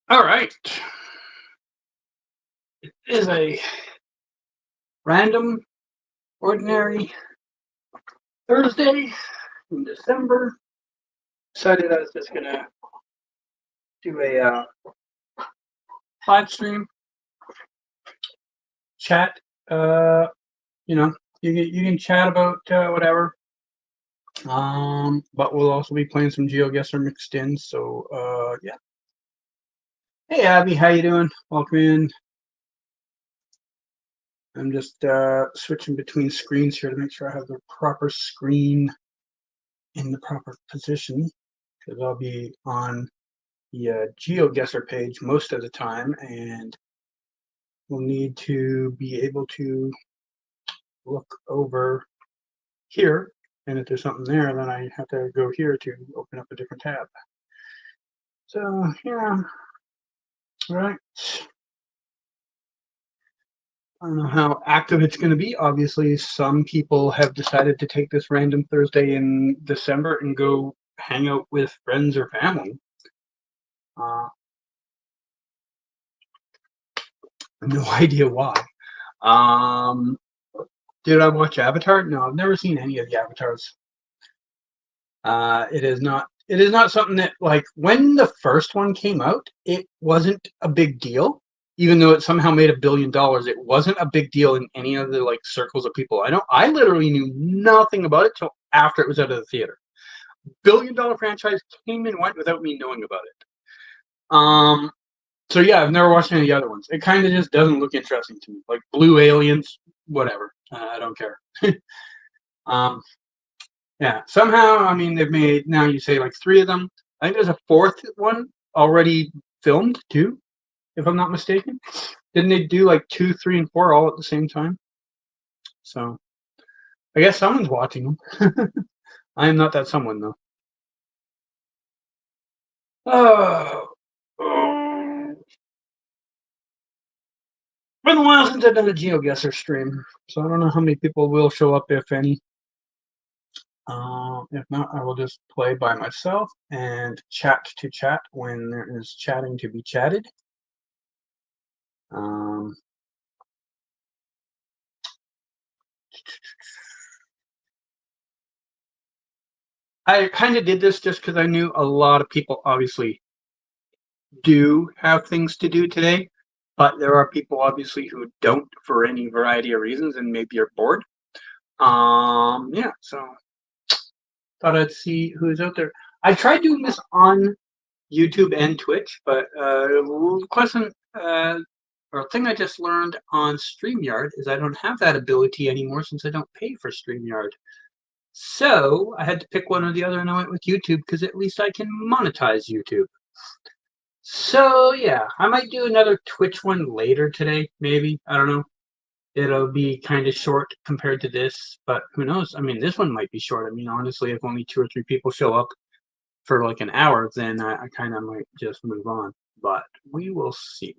All right. It is a random, ordinary Thursday in December. Decided I was just gonna do a live stream chat. Uh, you can chat about whatever. But we'll also be playing some Goguessr mixed in. So yeah. Hey Abby, how you doing? Welcome in. I'm just switching between screens here to make sure I have the proper screen in the proper position because I'll be on the GeoGuessr page most of the time, and we'll need to be able to look over here. And if there's something there, then I have to go here to open up a different tab. So yeah, right. I don't know how active it's going to be. Obviously, some people have decided to take this random Thursday in December and go hang out with friends or family. Uh, no idea why. Um, did I watch Avatar? No, I've never seen any of the Avatars. It is not. It is not something that, like, when the first one came out, it wasn't a big deal. Even though it somehow made $1 billion, it wasn't a big deal in any of the like circles of people. I literally knew nothing about it till after it was out of the theater. $1 billion franchise came and went without me knowing about it. So yeah, I've never watched any of the other ones. It kind of just doesn't look interesting to me. Like blue aliens, whatever. I don't care. um, yeah. Somehow, I mean, they've made now. You say like three of them. I think there's a fourth one already filmed too, if I'm not mistaken. Didn't they do like 2, 3, and 4 all at the same time? So I guess someone's watching them. I am not that someone though. Oh, been a while since I've done a GeoGuessr stream, so I don't know how many people will show up, if any. If not, I will just play by myself and chat to chat when there is chatting to be chatted. Um, I kind of did this just because I knew a lot of people obviously do have things to do today, but there are people obviously who don't for any variety of reasons, and maybe you're bored. Yeah, so thought I'd see who's out there. I tried doing this on YouTube and Twitch, but question or thing I just learned on StreamYard is I don't have that ability anymore since I don't pay for StreamYard. So I had to pick one or the other, and I went with YouTube because at least I can monetize YouTube. So yeah, I might do another Twitch one later today, maybe. I don't know. It'll be kind of short compared to this, but who knows? I mean, this one might be short. I mean, honestly, if only 2 or 3 people show up for like an hour, then I kind of might just move on. But we will see.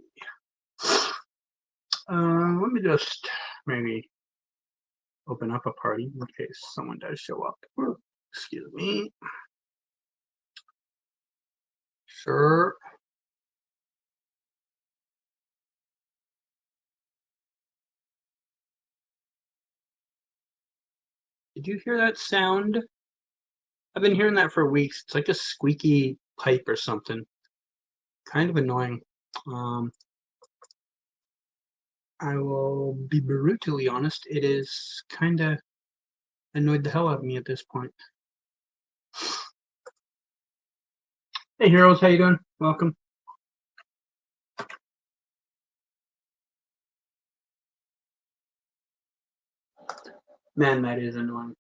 Let me just maybe open up a party in case someone does show up. Excuse me. Sure. Did you hear that sound? I've been hearing that for weeks. It's like a squeaky pipe or something. Kind of annoying. Um, I will be brutally honest. It is kind of annoyed the hell out of me at this point. Hey, heroes, how you doing? Welcome. Man, that is annoying.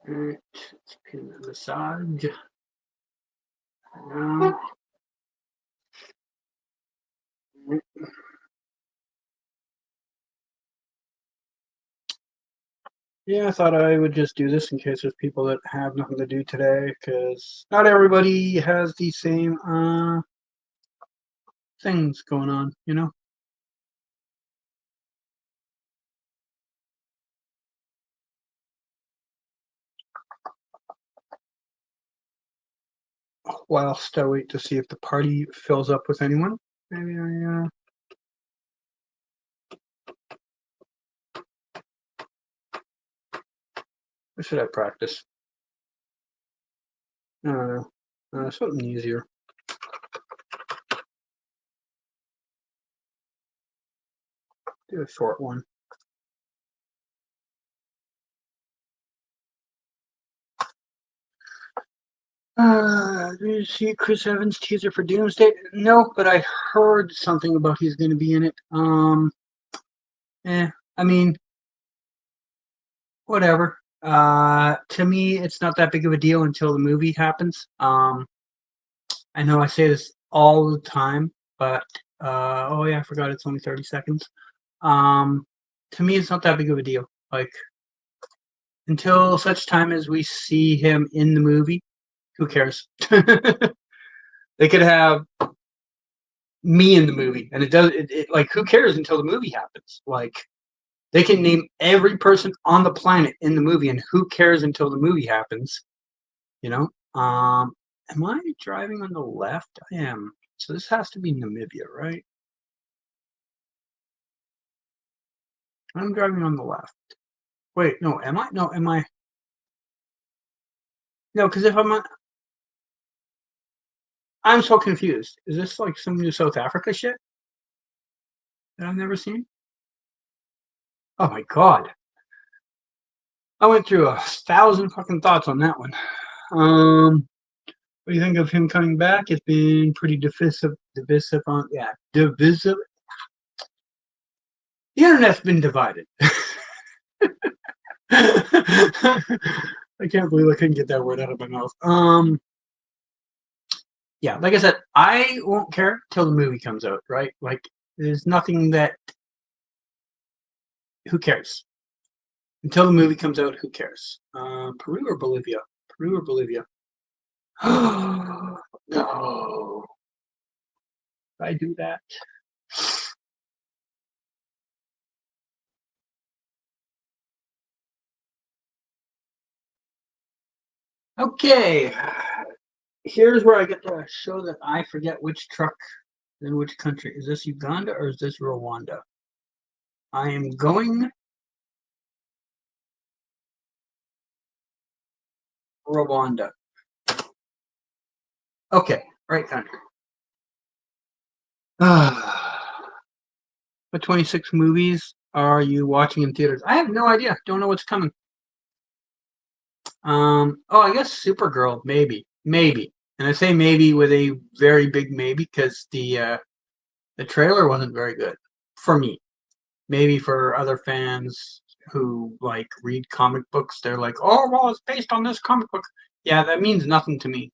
Alright, let's pin the massage. Now, yeah, I thought I would just do this in case there's people that have nothing to do today, because not everybody has the same things going on, you know? whilst I wait to see if the party fills up with anyone. Maybe what should I practice? I don't know. Something easier. Do a short one. Did you see Chris Evans' teaser for Doomsday? No, but I heard something about he's going to be in it. I mean, whatever. To me, it's not that big of a deal until the movie happens. I know I say this all the time, but oh yeah, I forgot it's only 30 seconds. To me, it's not that big of a deal. Like, until such time as we see him in the movie, who cares? They could have me in the movie, and like, who cares until the movie happens? Like, they can name every person on the planet in the movie, and who cares until the movie happens? You know? Am I driving on the left? I am. So this has to be Namibia, right? I'm driving on the left. Wait, no, am I? No, am I? No, because if I'm so confused. Is this like some new South Africa shit that I've never seen? Oh my god. I went through 1,000 fucking thoughts on that one. What do you think of him coming back? It's been pretty divisive divisive. The internet's been divided. I can't believe I couldn't get that word out of my mouth. Yeah, like I said, I won't care till the movie comes out, right? Like, there's nothing that. Who cares? Until the movie comes out, who cares? Peru or Bolivia? Peru or Bolivia? No. I do that. Okay. Here's where I get to show that I forget which truck in which country. Is this Uganda or is this Rwanda? I am going Rwanda. Okay, right country. What 26 movies are you watching in theaters? I have no idea. Don't know what's coming. Oh, I guess Supergirl, maybe. And I say maybe with a very big maybe because the trailer wasn't very good for me. Maybe for other fans who like read comic books, they're like, "Oh, well, it's based on this comic book." Yeah, that means nothing to me.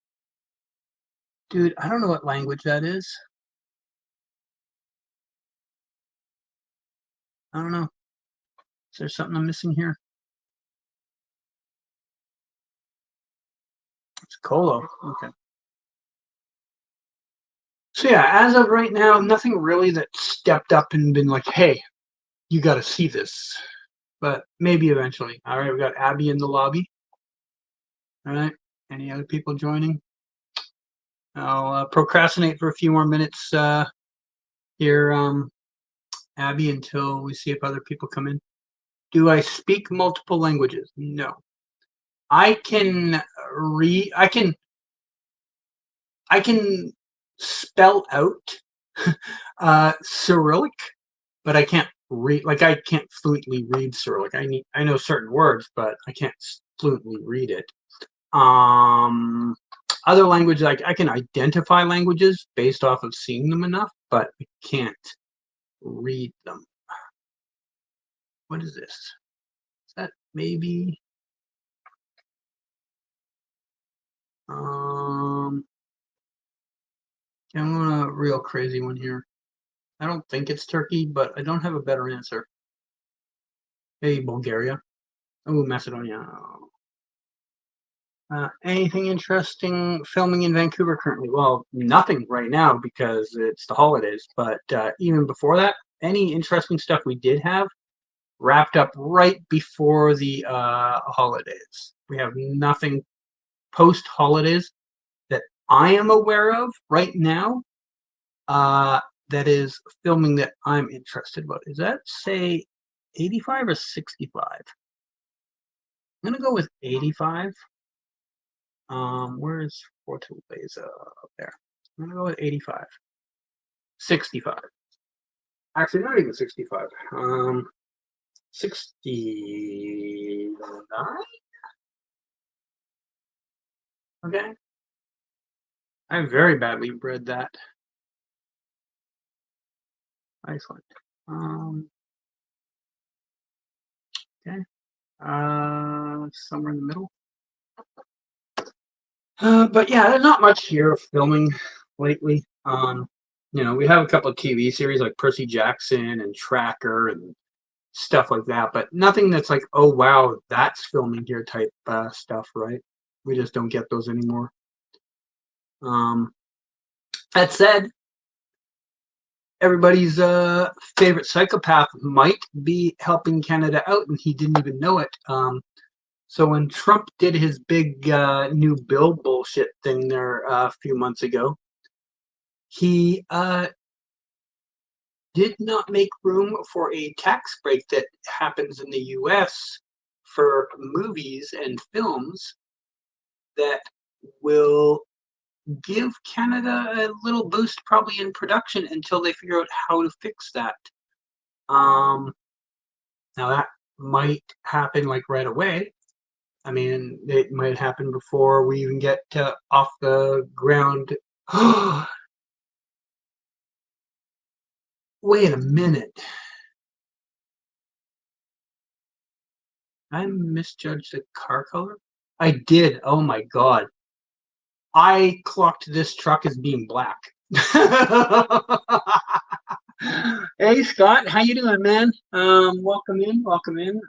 Dude, I don't know what language that is. I don't know. Is there something I'm missing here? It's Colo. Okay. So yeah, as of right now, nothing really that stepped up and been like, "Hey, you got to see this." But maybe eventually. All right, we got Abby in the lobby. All right. Any other people joining? I'll procrastinate for a few more minutes here, Abby, until we see if other people come in. Do I speak multiple languages? No. I can read. I can spell out Cyrillic, but I can't read. Like, I can't fluently read Cyrillic. I know certain words, but I can't fluently read it. Other languages, like, I can identify languages based off of seeing them enough, but I can't read them. What is this? Is that maybe? I'm going a real crazy one here. I don't think it's Turkey, but I don't have a better answer. Maybe Bulgaria. Oh, Macedonia. Anything interesting filming in Vancouver currently? Well, nothing right now because it's the holidays. But even before that, any interesting stuff we did have wrapped up right before the holidays. We have nothing post holidays that I am aware of right now that is filming that I'm interested about. Is that, say, 85 or 65? I'm gonna go with 85. Where's Fortaleza up there? I'm gonna go with 85. 65. Actually, not even 65. 69. Okay. I very badly read that. Excellent. Okay. Somewhere in the middle. But yeah, there's not much here of filming lately. We have a couple of TV series like Percy Jackson and Tracker and stuff like that, but nothing that's like, oh wow, that's filming here type stuff, right? We just don't get those anymore. That said, everybody's favorite psychopath might be helping Canada out, and he didn't even know it. So when Trump did his big new bill bullshit thing there a few months ago, he did not make room for a tax break that happens in the US for movies and films that will give Canada a little boost probably in production until they figure out how to fix that. Now that might happen like right away. I mean, it might happen before we even get off the ground. Wait a minute. I misjudged the car color? I did. Oh my god. I clocked this truck as being black. Hey Scott, how you doing, man? Welcome in, welcome in.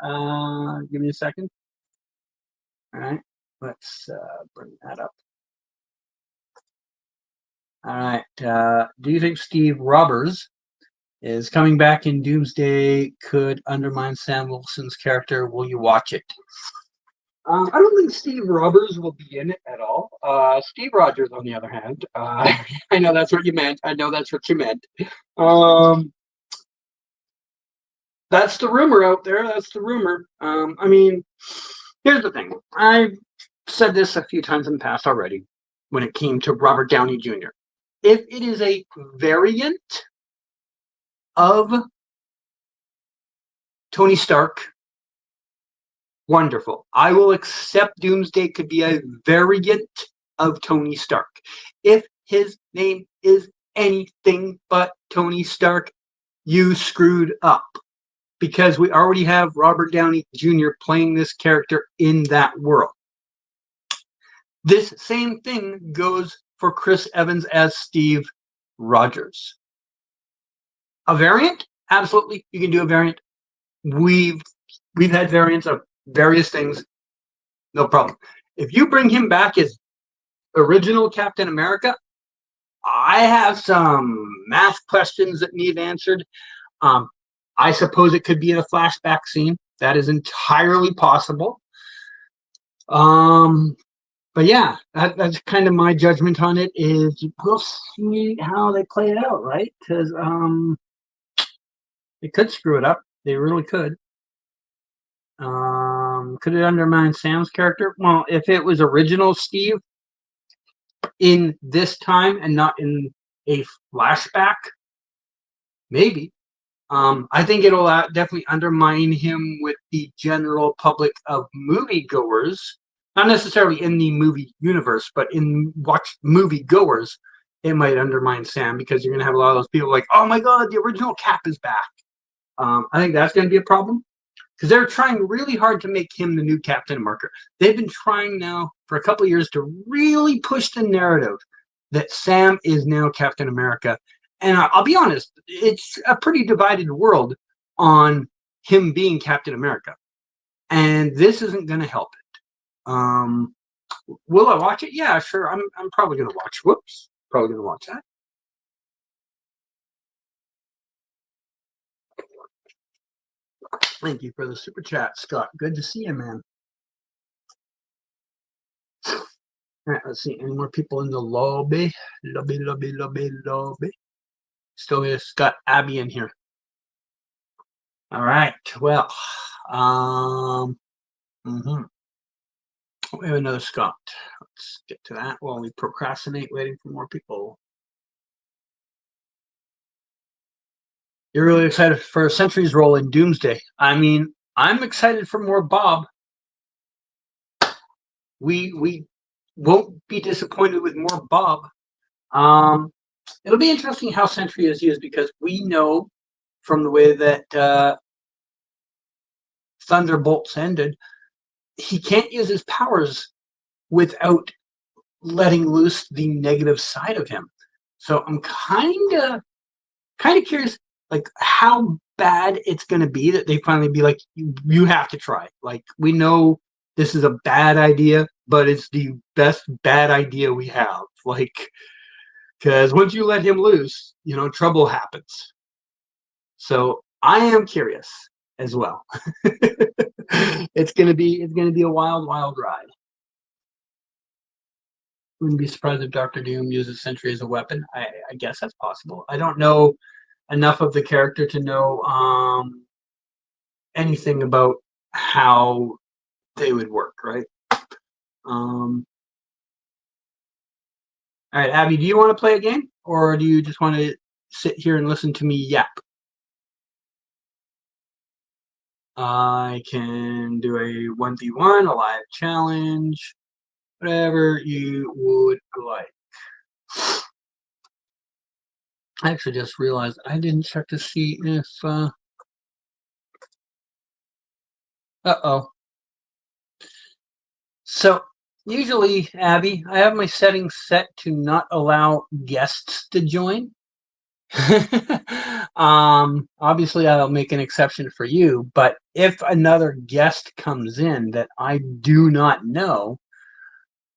Give me a second. All right, let's bring that up. All right. Do you think Steve Roberts is coming back in Doomsday could undermine Sam Wilson's character? Will you watch it? I don't think Steve Roberts will be in it at all. Steve Rogers, on the other hand, I know that's what you meant. I know that's what you meant. That's the rumor out there. That's the rumor. I mean, here's the thing. I've said this a few times in the past already when it came to Robert Downey Jr. If it is a variant of Tony Stark, wonderful. I will accept Doomsday could be a variant of Tony Stark. If his name is anything but Tony Stark, you screwed up. Because we already have Robert Downey Jr. playing this character in that world. This same thing goes for Chris Evans as Steve Rogers. A variant? Absolutely, you can do a variant. We've had variants of various things, no problem. If you bring him back as original Captain America, I have some math questions that need answered. I suppose it could be in a flashback scene. That is entirely possible. But yeah, that's kind of my judgment on it. Is we'll see how they play it out, right? Because they could screw it up. They really could. Could it undermine Sam's character? Well, if it was original Steve in this time and not in a flashback, maybe. I think it'll definitely undermine him with the general public of moviegoers, not necessarily in the movie universe, but in watch moviegoers. It might undermine Sam because you're going to have a lot of those people like, oh my God, the original Cap is back. I think that's going to be a problem because they're trying really hard to make him the new Captain America. They've been trying now for a couple of years to really push the narrative that Sam is now Captain America. And I'll be honest, it's a pretty divided world on him being Captain America. And this isn't going to help it. Will I watch it? Yeah, sure. I'm probably going to watch. Whoops. Probably going to watch that. Thank you for the super chat, Scott. Good to see you, man. All right, let's see. Any more people in the lobby? Lobby. Still got Abby in here. All right. Well, we have another Scott. Let's get to that while we procrastinate, waiting for more people. You're really excited for Sentry's role in Doomsday. I mean, I'm excited for more Bob. We won't be disappointed with more Bob. It'll be interesting how Sentry is used because we know from the way that Thunderbolts ended, he can't use his powers without letting loose the negative side of him. So I'm kind of curious, like how bad it's going to be that they finally be like, you have to try. Like we know this is a bad idea, but it's the best bad idea we have. Like, because once you let him loose, trouble happens. So I am curious as well. It's gonna be a wild ride. Wouldn't be surprised if Doctor Doom uses Sentry as a weapon. I guess that's possible. I don't know enough of the character to know anything about how they would work, right? All right, Abby, do you want to play a game, or do you just want to sit here and listen to me yap? I can do a 1v1, a live challenge, whatever you would like. I actually just realized I didn't check to see if uh-oh. So usually, Abby, I have my settings set to not allow guests to join. Obviously I'll make an exception for you, but if another guest comes in that I do not know,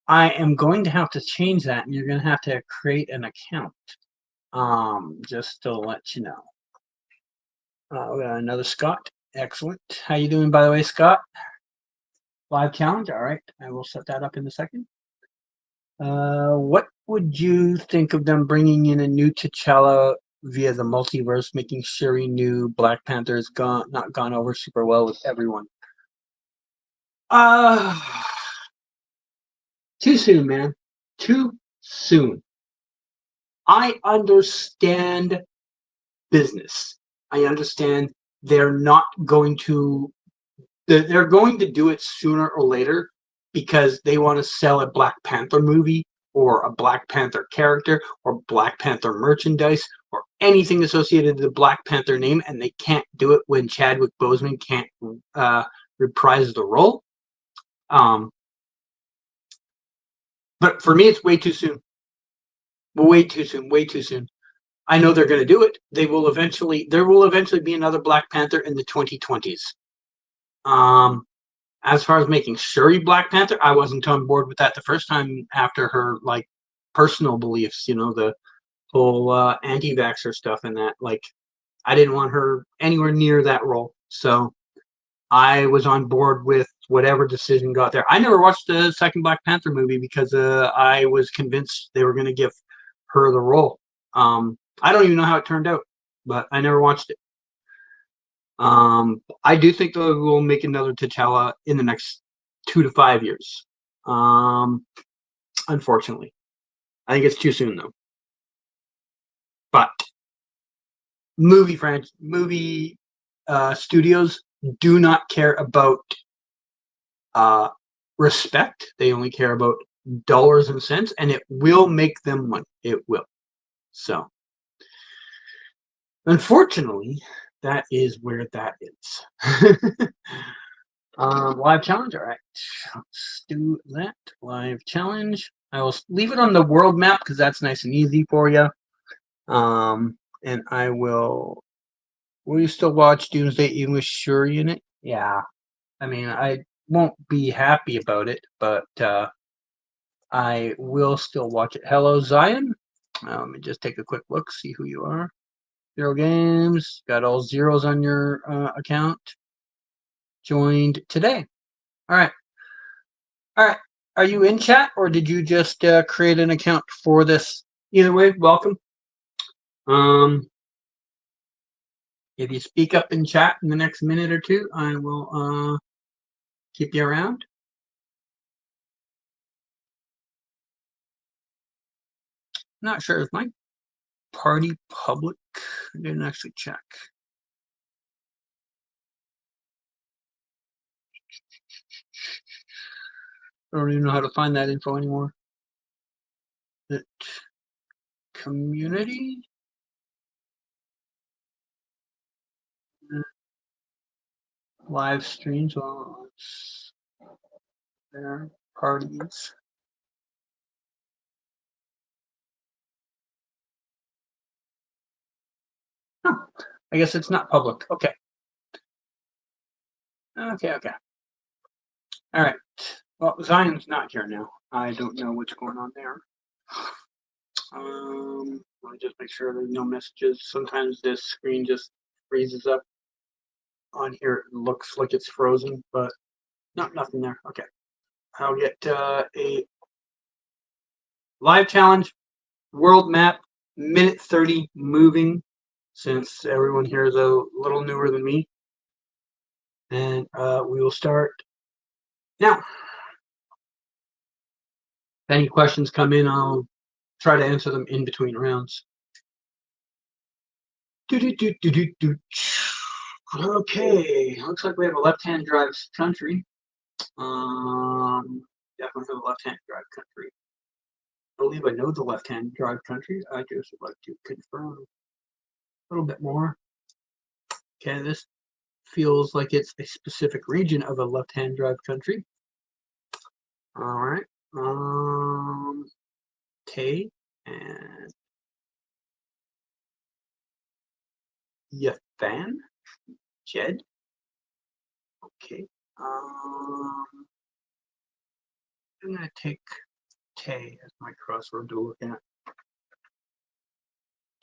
I am going to have to change that, and you're going to have to create an account. Just to let you know. We got another Scott. Excellent. How you doing, by the way, Scott? Live challenge. All right, I will set that up in a second. What would you think of them bringing in a new T'Challa via the multiverse, making sure he knew Black Panther's not gone over super well with everyone? Too soon, man. Too soon. I understand business. I understand they're not going to they're going to do it sooner or later because they want to sell a Black Panther movie or a Black Panther character or Black Panther merchandise or anything associated with the Black Panther name, and they can't do it when Chadwick Boseman can't reprise the role. But for me, it's way too soon. Way too soon. Way too soon. I know they're going to do it. There will eventually be another Black Panther in the 2020s. As far as making Shuri Black Panther, I wasn't on board with that the first time after her like personal beliefs, the whole anti-vaxxer stuff and that. Like, I didn't want her anywhere near that role. So I was on board with whatever decision got there. I never watched the second Black Panther movie because I was convinced they were going to give her the role. I don't even know how it turned out, but I never watched it. I do think they will make another T'Challa in the next 2 to 5 years. Unfortunately, I think it's too soon though. But movie studios do not care about respect. They only care about dollars and cents, and it will make them money. It will. So, unfortunately, that is where that is. Live challenge. All right, let's do that. Live challenge. I will leave it on the world map because that's nice and easy for you. And I will. Will you still watch Doomsday even with Shuri in it? Yeah. I mean, I won't be happy about it, but I will still watch it. Hello, Zion. Let me just take a quick look, see who you are. Zero games. Got all zeros on your account. Joined today. All right. All right. are you in chat or did you just create an account for this? Either way, welcome. If you speak up in chat in the next minute or two, I will keep you around. Not sure. Is my party public? I didn't actually check. I don't even know how to find that info anymore. It, community? Live streams. Well, it's there. Parties. Huh. I guess it's not public. Okay. Okay. All right. Well, Zion's not here now. I don't know what's going on there. Let me just make sure there's no messages. Sometimes this screen just freezes up. On here, it looks like it's frozen, but nothing there. Okay. I'll get a live challenge, world map, minute 30 moving, since everyone here is a little newer than me. And we will start now. If any questions come in, I'll try to answer them in between rounds. Okay, looks like we have a left-hand drive country. Definitely have a left-hand drive country. I believe I know the left-hand drive country. I just would like to confirm a little bit more. Okay, this feels like it's a specific region of a left-hand drive country. All right. Tay and Yathan, Jed. Okay. I'm gonna take Tay as my crossroad to look at.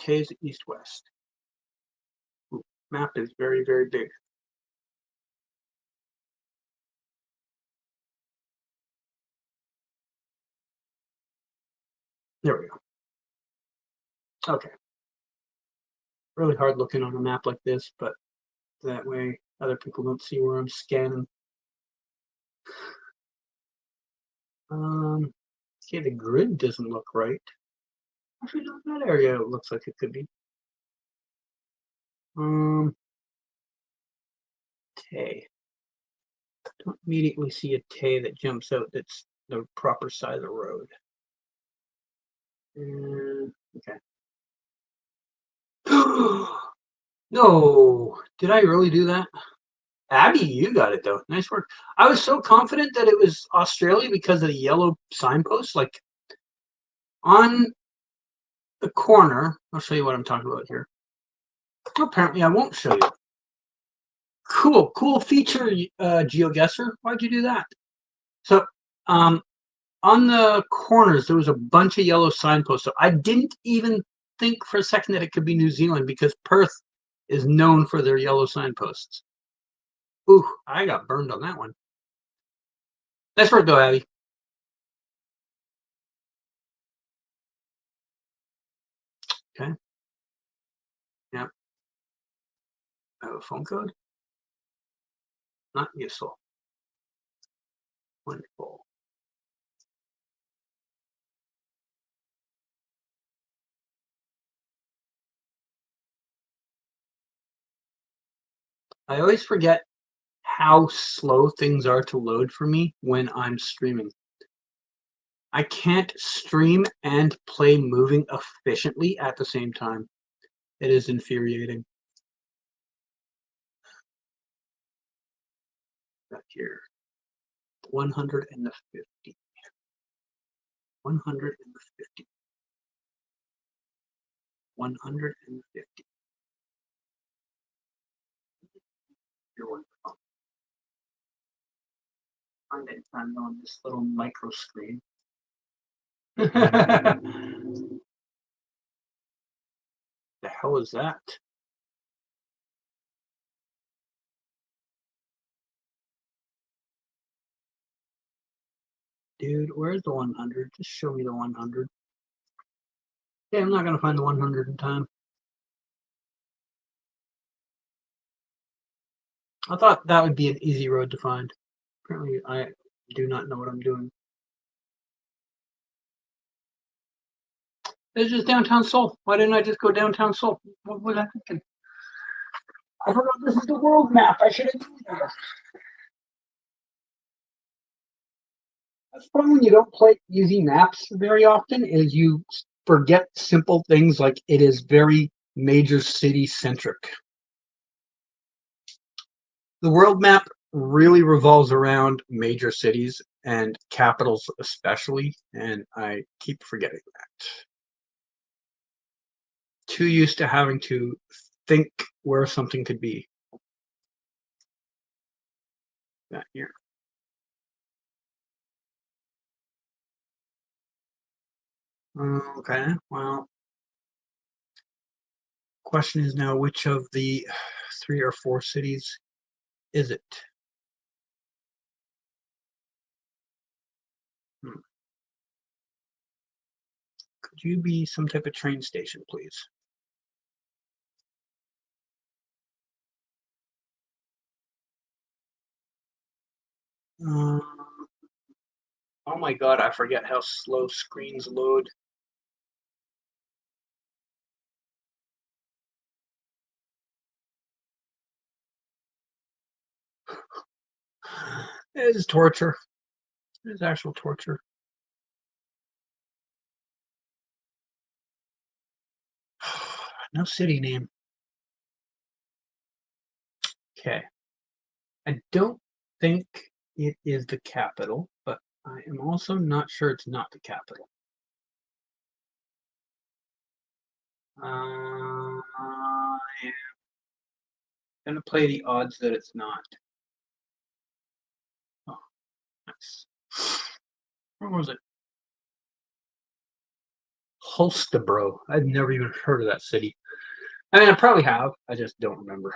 Tay's east-west. Map is very, very big. There we go. Okay. Really hard looking on a map like this, but that way other people don't see where I'm scanning. Okay, the grid doesn't look right. Actually, not that area. It looks like it could be. Tay. Don't immediately see a Tay that jumps out that's the proper side of the road. Okay. No, did I really do that? Abby, you got it though. Nice work. I was so confident that it was Australia because of the yellow signpost. Like on the corner, I'll show you what I'm talking about here. Apparently, I won't show you. Cool feature, Goguessr. Why'd you do that? So, on the corners, there was a bunch of yellow signposts. So I didn't even think for a second that it could be New Zealand because Perth is known for their yellow signposts. Ooh, I got burned on that one. Nice work, though, Abby. Okay. Yeah. I have a phone code. Not useful. Wonderful. I always forget how slow things are to load for me when I'm streaming. I can't stream and play moving efficiently at the same time. It is infuriating. Back here. 150. 150. 150. You're wonderful. Find it on this little micro screen. The hell is that? dude. Where's the 100? Just show me the 100. Yeah, I'm not gonna find the 100 in time. I thought that would be an easy road to find. Apparently, I do not know what I'm doing. It's just downtown Seoul. Why didn't I just go downtown Seoul? What was I thinking? I forgot this is the world map. I should have done that. That's the problem when you don't play using maps very often is you forget simple things like it is very major city centric. The world map really revolves around major cities and capitals especially, and I keep forgetting that. Too used to having to think where something could be. That here. Okay, well, question is now which of the 3 or 4 cities is it? Hmm. Could you be some type of train station, please? Um, oh my god, I forget how slow screens load. It is torture. It is actual torture. No city name. Okay. I don't think it is the capital, but I am also not sure it's not the capital. I'm gonna play the odds that it's not. Oh, nice. Where was it? Holstebro. I've never even heard of that city. I mean, I probably have. I just don't remember.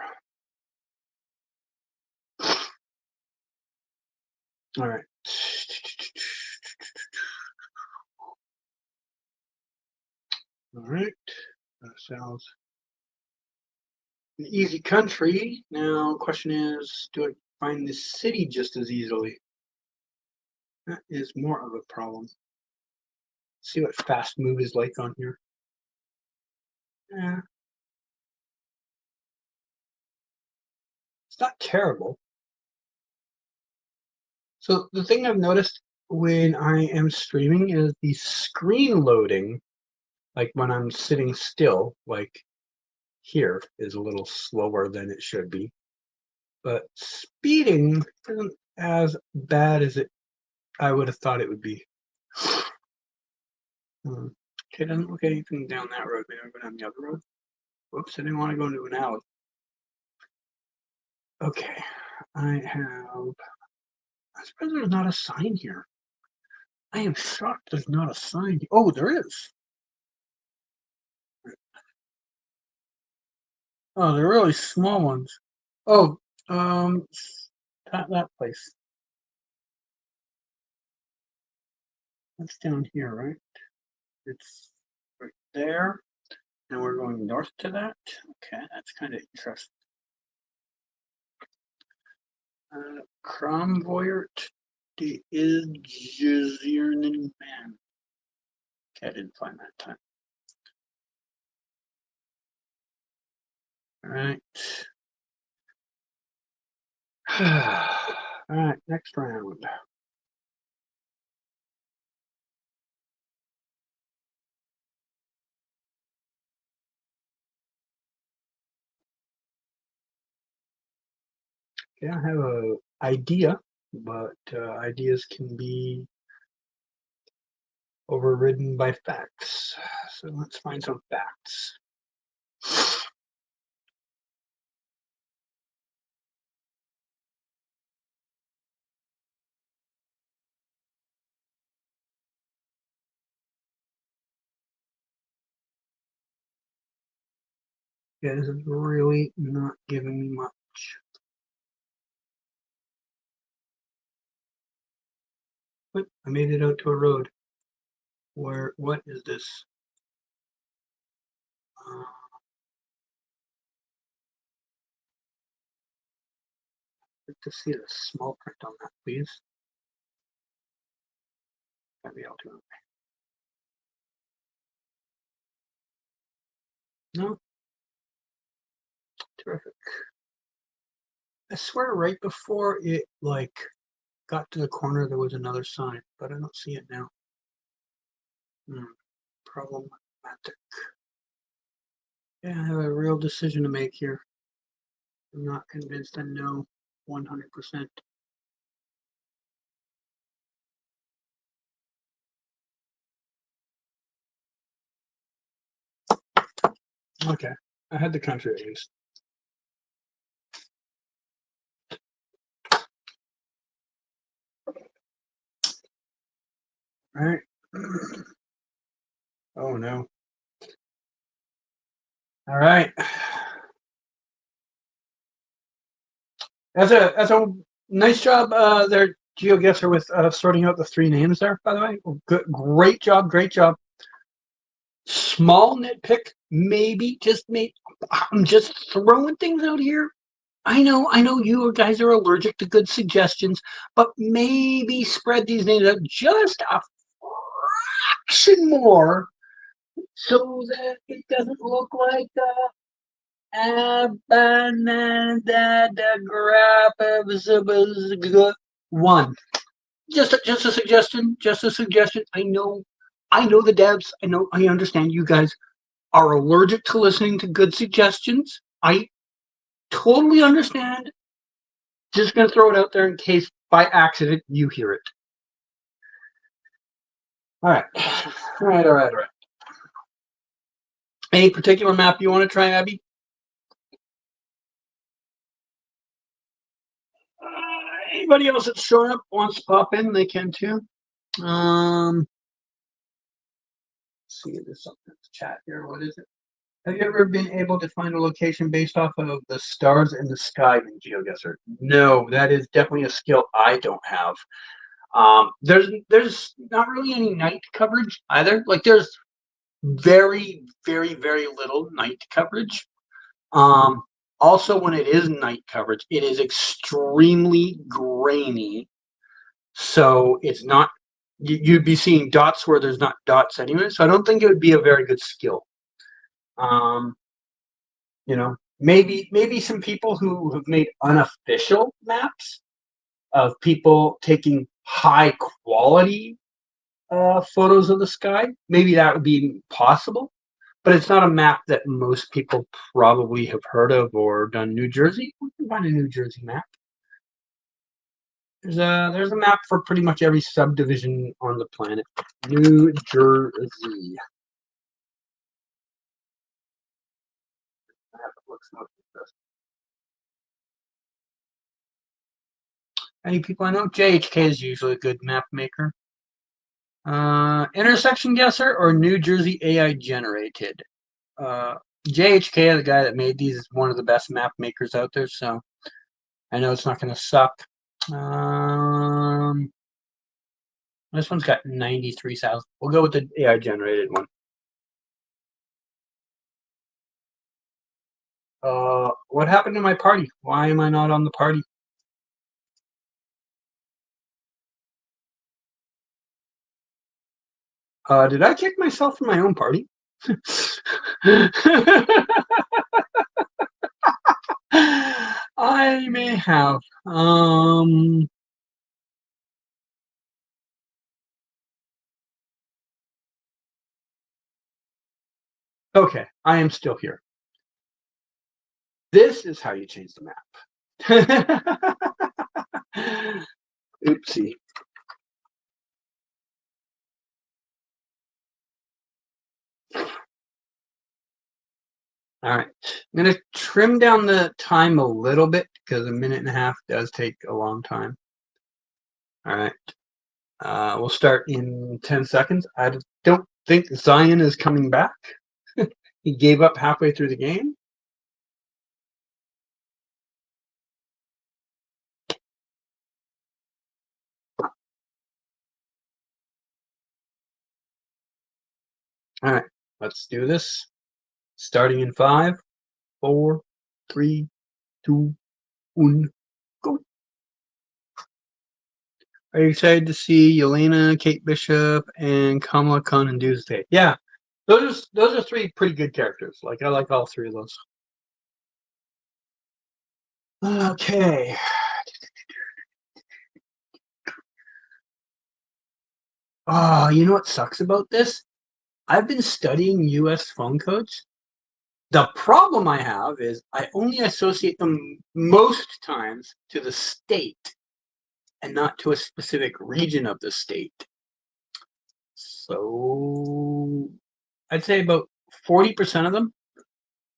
All right. All right. That sounds an easy country. Now, question is, do I find this city just as easily? That is more of a problem. See what fast move is like on here. Yeah, it's not terrible. So the thing I've noticed when I am streaming is the screen loading, like when I'm sitting still, like here, is a little slower than it should be. But speeding isn't as bad as I would have thought it would be. Okay, doesn't look anything down that road. Maybe I'll go down the other road. Whoops, I didn't want to go into an alley. Okay, I have. I suppose there's not a sign here. I am shocked there's not a sign. Oh, there is. Oh, they're really small ones. Oh, that place. That's down here, right? It's right there, and we're going north to that. Okay, that's kind of interesting. Kramvoyert de Ilgeziernen man. Okay, I didn't find that time. All right. All right, next round. Okay, I have a idea, but ideas can be overridden by facts. So let's find some facts. Yeah, this is really not giving me much. What? I made it out to a road. What is this? I'd like to see the small print on that, please. Maybe I'll do it. No? Terrific. I swear right before it, like, got to the corner, there was another sign, but I don't see it now. Problematic. Yeah, I have a real decision to make here. I'm not convinced I know 100%. Okay, I had the country at least. All right. Oh no. All right. That's a nice job there, Goguessr, with sorting out the three names there. By the way, good, great job, great job. Small nitpick, maybe, just maybe. I'm just throwing things out here. I know you guys are allergic to good suggestions, but maybe spread these names out just a fraction more so that it doesn't look like one. Just a suggestion. Just a suggestion. I know the devs. I understand you guys are allergic to listening to good suggestions. I totally understand. Just gonna throw it out there in case by accident you hear it. All right. All right. Any particular map you want to try, Abby? Anybody else that's showing up wants to pop in, they can too. Let's see, there's something in the chat here. What is it? Have you ever been able to find a location based off of the stars in the sky in GeoGuessr? No, that is definitely a skill I don't have. There's not really any night coverage either. Like there's very little night coverage. Also, when it is night coverage, it is extremely grainy. So it's not, you'd be seeing dots where there's not dots anyway. So I don't think it would be a very good skill. Maybe some people who have made unofficial maps of people taking high quality photos of the sky. Maybe that would be possible. But it's not a map that most people probably have heard of or done. New Jersey, we can find a New Jersey map. There's a map for pretty much every subdivision on the planet. New Jersey. Any people I know? JHK is usually a good map maker. Intersection guesser or New Jersey AI generated? JHK, the guy that made these, is one of the best map makers out there, so I know it's not going to suck. This one's got 93,000. We'll go with the AI generated one. What happened to my party? Why am I not on the party? Did I kick myself from my own party? I may have. Okay, I am still here. This is how you change the map. Oopsie. All right, I'm going to trim down the time a little bit because a minute and a half does take a long time. All right, we'll start in 10 seconds. I don't think Zion is coming back. He gave up halfway through the game. All right, let's do this. Starting in 5, 4, 3, 2, 1, go. Are you excited to see Yelena, Kate Bishop, and Kamala Khan in Doomsday? Yeah, those are three pretty good characters. Like I like all three of those. Okay. Oh, you know what sucks about this? I've been studying U.S. phone codes. The problem I have is I only associate them most times to the state and not to a specific region of the state. So I'd say about 40% of them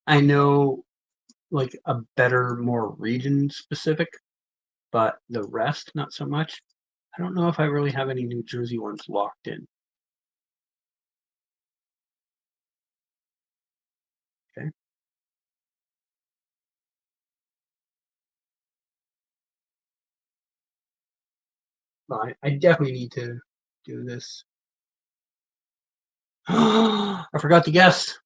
I know like a better, more region specific, but the rest not so much. I don't know if I really have any New Jersey ones locked in. Okay. But I definitely need to do this. I forgot to guess.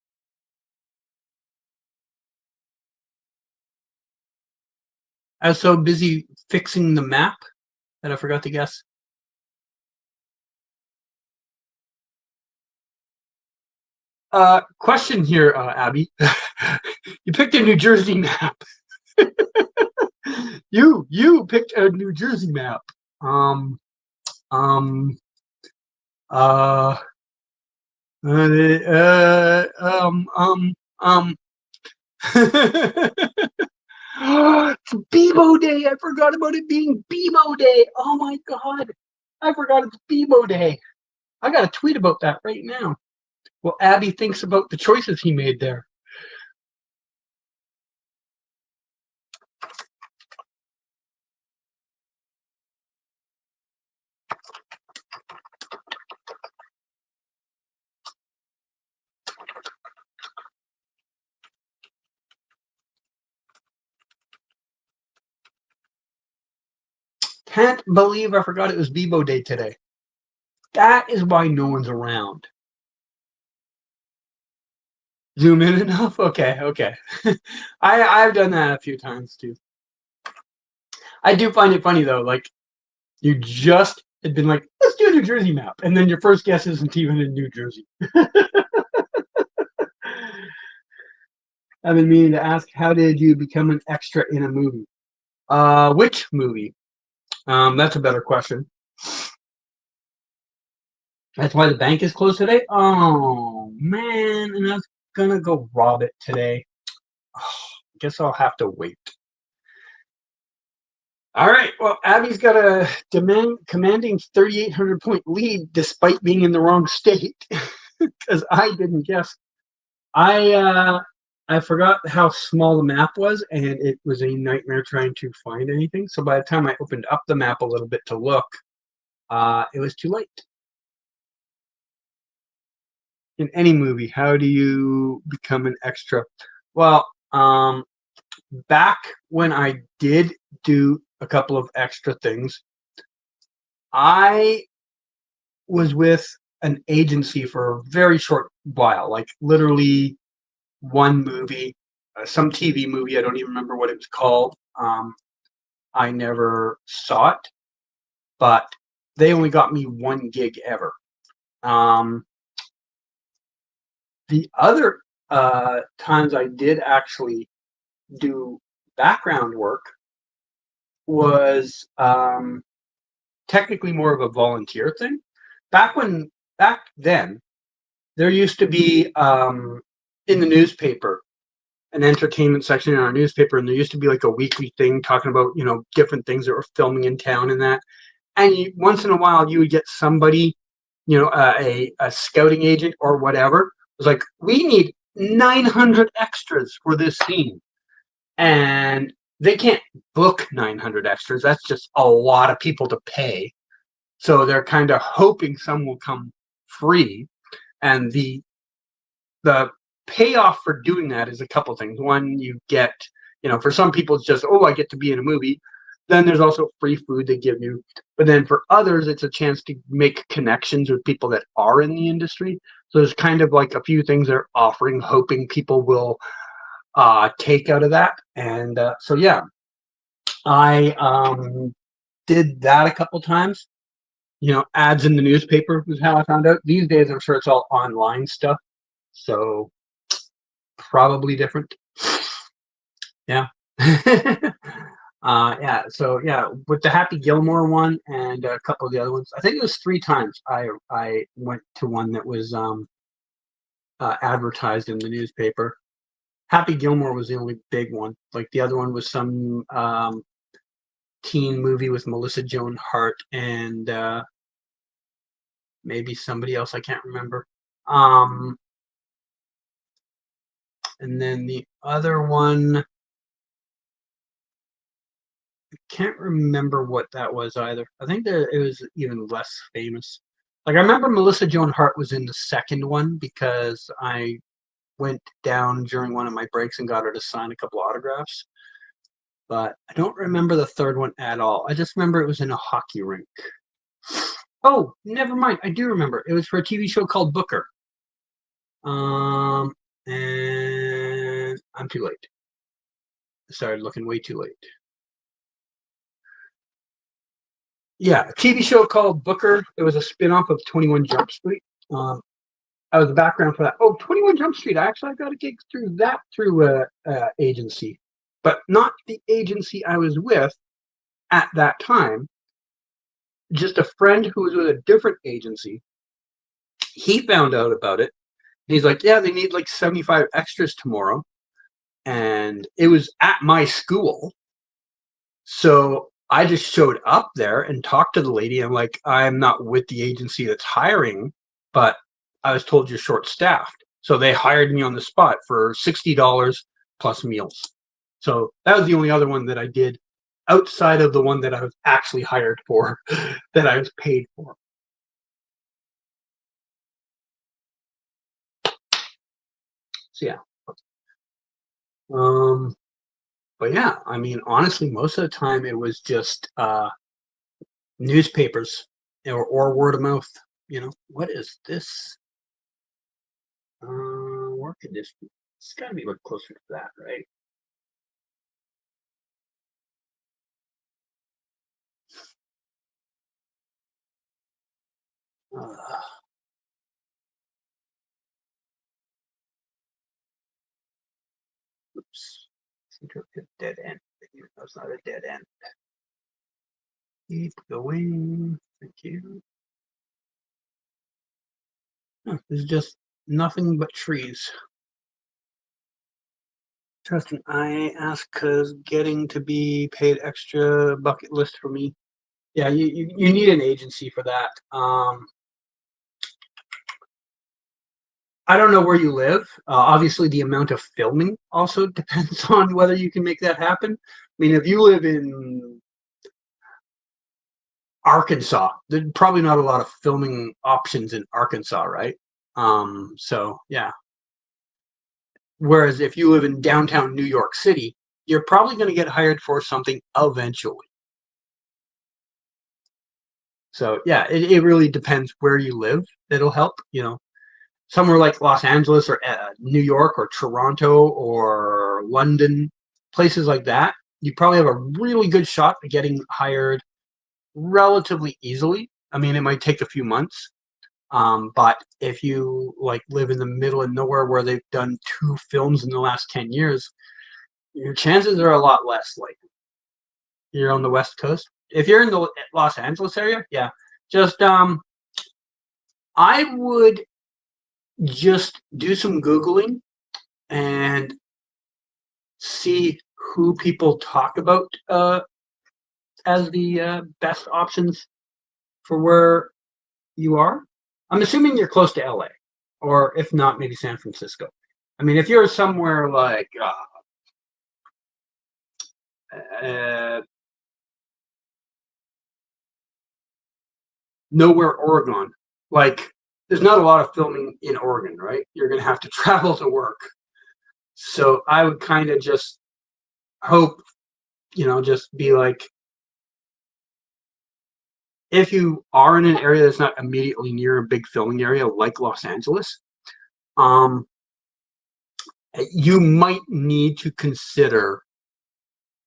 I was so busy fixing the map that I forgot to guess. Question here, Abby. You picked a New Jersey map. You picked a New Jersey map. Um, um, uh, uh, um, um, um. It's Bebo Day. I forgot about it being Bebo Day. Oh my God. I forgot it's Bebo Day. I got a tweet about that right now. Well, Abby thinks about the choices he made there. Can't believe I forgot it was Bebo Day today. That is why no one's around. Zoom in enough? Okay, okay. I've done that a few times too. I do find it funny though, like you just had been like, let's do a New Jersey map, and then your first guess isn't even in New Jersey. I've been meaning to ask, how did you become an extra in a movie? Which movie? That's a better question. That's why the bank is closed today? Oh, man. And I was going to go rob it today. Oh, guess I'll have to wait. All right. Well, Abby's got a commanding 3,800 point lead despite being in the wrong state because I didn't guess. I forgot how small the map was, and it was a nightmare trying to find anything. So by the time I opened up the map a little bit to look, it was too late. In any movie, how do you become an extra? Well, back when I did do a couple of extra things, I was with an agency for a very short while, like literally one movie, some TV movie. I don't even remember what it was called. I never saw it, but they only got me one gig ever. The other times I did actually do background work was technically more of a volunteer thing. Back then, there used to be in the newspaper an entertainment section in our newspaper, and there used to be like a weekly thing talking about different things that were filming in town and that. And once in a while, you would get somebody, a scouting agent or whatever. It was like, we need 900 extras for this scene, and they can't book 900 extras. That's just a lot of people to pay. So they're kind of hoping some will come free. And the payoff for doing that is a couple things. One, you get, for some people it's just, oh, I get to be in a movie. Then there's also free food they give you. But then for others, it's a chance to make connections with people that are in the industry. So there's kind of like a few things they're offering, hoping people will take out of that. And so yeah, I did that a couple times. Ads in the newspaper was how I found out. These days, I'm sure it's all online stuff, so probably different. Yeah. Yeah. So yeah, with the Happy Gilmore one and a couple of the other ones, I think it was 3 times I went to one that was advertised in the newspaper. Happy Gilmore was the only big one. Like the other one was some teen movie with Melissa Joan Hart and maybe somebody else I can't remember. And then the other one, I can't remember what that was either. I think that it was even less famous. Like I remember Melissa Joan Hart was in the second one because I went down during one of my breaks and got her to sign a couple autographs. But I don't remember the third one at all. I just remember it was in a hockey rink. Oh, never mind. I do remember. It was for a TV show called Booker. And I'm too late. I started looking way too late. Yeah, a TV show called Booker. It was a spin-off of 21 Jump Street. I was the background for that. Oh, 21 Jump Street. I got a gig through that through a agency, but not the agency I was with at that time. Just a friend who was with a different agency. He found out about it. He's like, yeah, they need like 75 extras tomorrow. And it was at my school. So I just showed up there and talked to the lady. I'm like, I'm not with the agency that's hiring, but I was told you're short staffed. So they hired me on the spot for $60 plus meals. So that was the only other one that I did outside of the one that I was actually hired for, that I was paid for. So yeah. But yeah, I mean, honestly, most of the time it was just newspapers or word of mouth. What is this? Where could this be? It's got to be a little closer to that, right? Uh, oops. Seem to have hit a dead end. That's not a dead end. Keep going. Thank you. There's just nothing but trees. Trust me, I ask because getting to be paid extra bucket list for me. Yeah, you need an agency for that. I don't know where you live. Obviously, the amount of filming also depends on whether you can make that happen. I mean, if you live in Arkansas, there's probably not a lot of filming options in Arkansas, right? So yeah. Whereas if you live in downtown New York City, you're probably going to get hired for something eventually. So yeah, it really depends where you live. It'll help. Somewhere like Los Angeles or New York or Toronto or London, places like that, you probably have a really good shot at getting hired relatively easily. I mean, it might take a few months, but if you like live in the middle of nowhere where they've done 2 films in the last 10 years, your chances are a lot less likely. You're on the West Coast. If you're in the Los Angeles area, yeah, just I would just do some Googling and see who people talk about as the best options for where you are. I'm assuming you're close to LA, or if not, maybe San Francisco. I mean, if you're somewhere like uh, nowhere, Oregon, like there's not a lot of filming in Oregon, right? You're going to have to travel to work. So I would kind of just hope, just be like, if you are in an area that's not immediately near a big filming area like Los Angeles, um, you might need to consider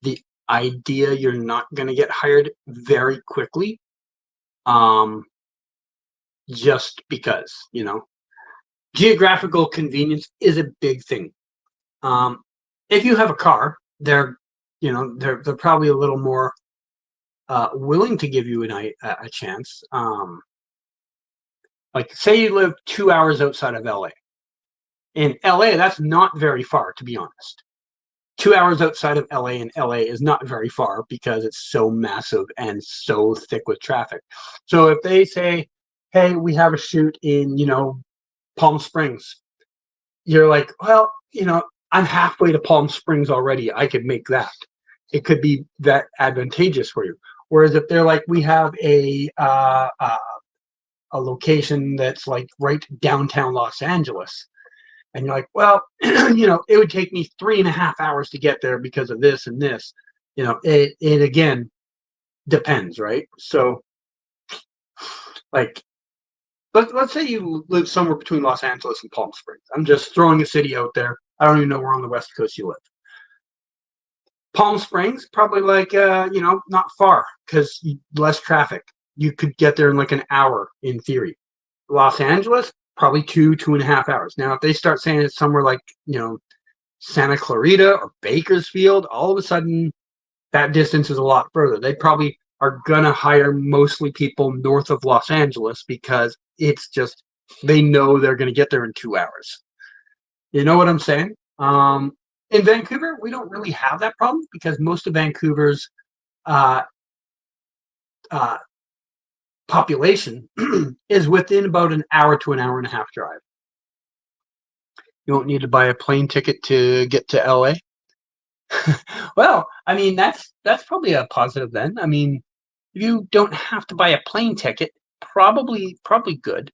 the idea you're not going to get hired very quickly, um, just because, geographical convenience is a big thing. If you have a car, they're probably a little more willing to give you a chance. Like, say you live 2 hours outside of LA. In LA, that's not very far, to be honest. 2 hours outside of LA in LA is not very far because it's so massive and so thick with traffic. So if they say, hey, we have a shoot in, Palm Springs, you're like, well, I'm halfway to Palm Springs already. I could make that. It could be that advantageous for you. Whereas if they're like, we have a location that's like right downtown Los Angeles, and you're like, well, it would take me 3.5 hours to get there because of this and this. It again depends, right? So, like, let's say you live somewhere between Los Angeles and Palm Springs. I'm just throwing a city out there. I don't even know where on the West Coast you live. Palm Springs, probably like, not far because less traffic. You could get there in like an hour in theory. Los Angeles, probably 2.5 hours. Now, if they start saying it's somewhere like, Santa Clarita or Bakersfield, all of a sudden that distance is a lot further. They probably are going to hire mostly people north of Los Angeles because it's just, they know they're going to get there in 2 hours. You know what I'm saying? In Vancouver, we don't really have that problem because most of Vancouver's uh, uh, population is within about an hour to an hour and a half drive. You won't need to buy a plane ticket to get to LA. Well, I mean, that's probably a positive then. I mean, if you don't have to buy a plane ticket, probably good.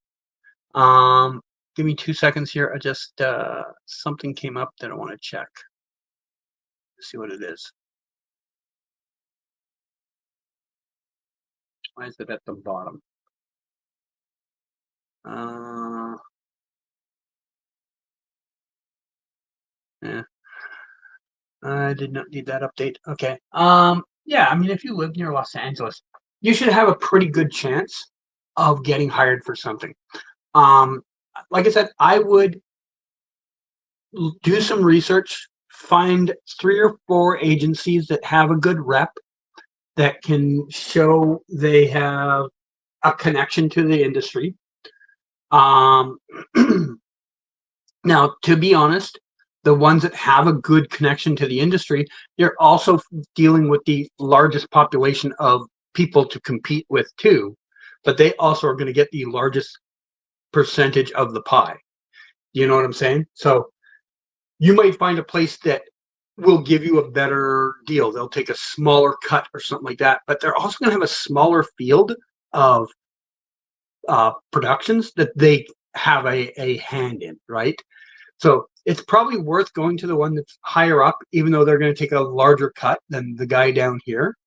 Give me 2 seconds here. I just something came up that I want to check. See what it is. Why is it at the bottom? Yeah. I did not need that update. Okay. Yeah, I mean, if you live near Los Angeles, you should have a pretty good chance of getting hired for something. Um, like I said, I would do some research, find 3 or 4 agencies that have a good rep that can show they have a connection to the industry. Um, Now, to be honest, the ones that have a good connection to the industry, they're also dealing with the largest population of people to compete with too, but they also are going to get the largest percentage of the pie. You know what I'm saying? So you might find a place that will give you a better deal. They'll take a smaller cut or something like that, but they're also going to have a smaller field of productions that they have a hand in, right? So it's probably worth going to the one that's higher up, even though they're going to take a larger cut than the guy down here,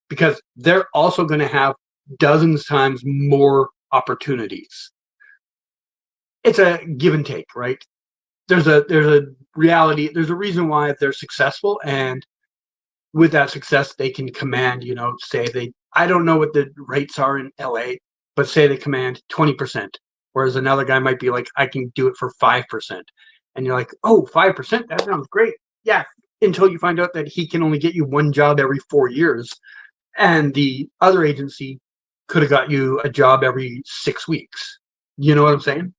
because they're also going to have dozens times more opportunities. It's a give and take, right? There's a reality. There's a reason why they're successful, and with that success, they can command. Say they. I don't know what the rates are in LA, but say they command 20%, whereas another guy might be like, I can do it for 5%. And you're like, oh, 5%? That sounds great. Yeah, until you find out that he can only get you one job every 4 years, and the other agency could have got you a job every 6 weeks. You know what I'm saying?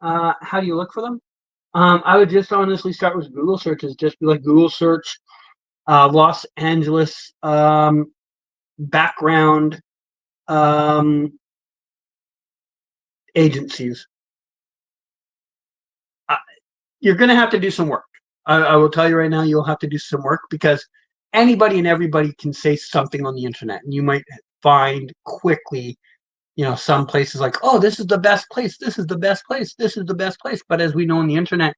How do you look for them? I would just honestly start with Google searches. Just be like, Google search Los Angeles background agencies. You're going to have to do some work. I will tell you right now, you'll have to do some work because anybody and everybody can say something on the internet, and you might find quickly, some places like, oh, this is the best place, this is the best place, this is the best place. But as we know on the internet,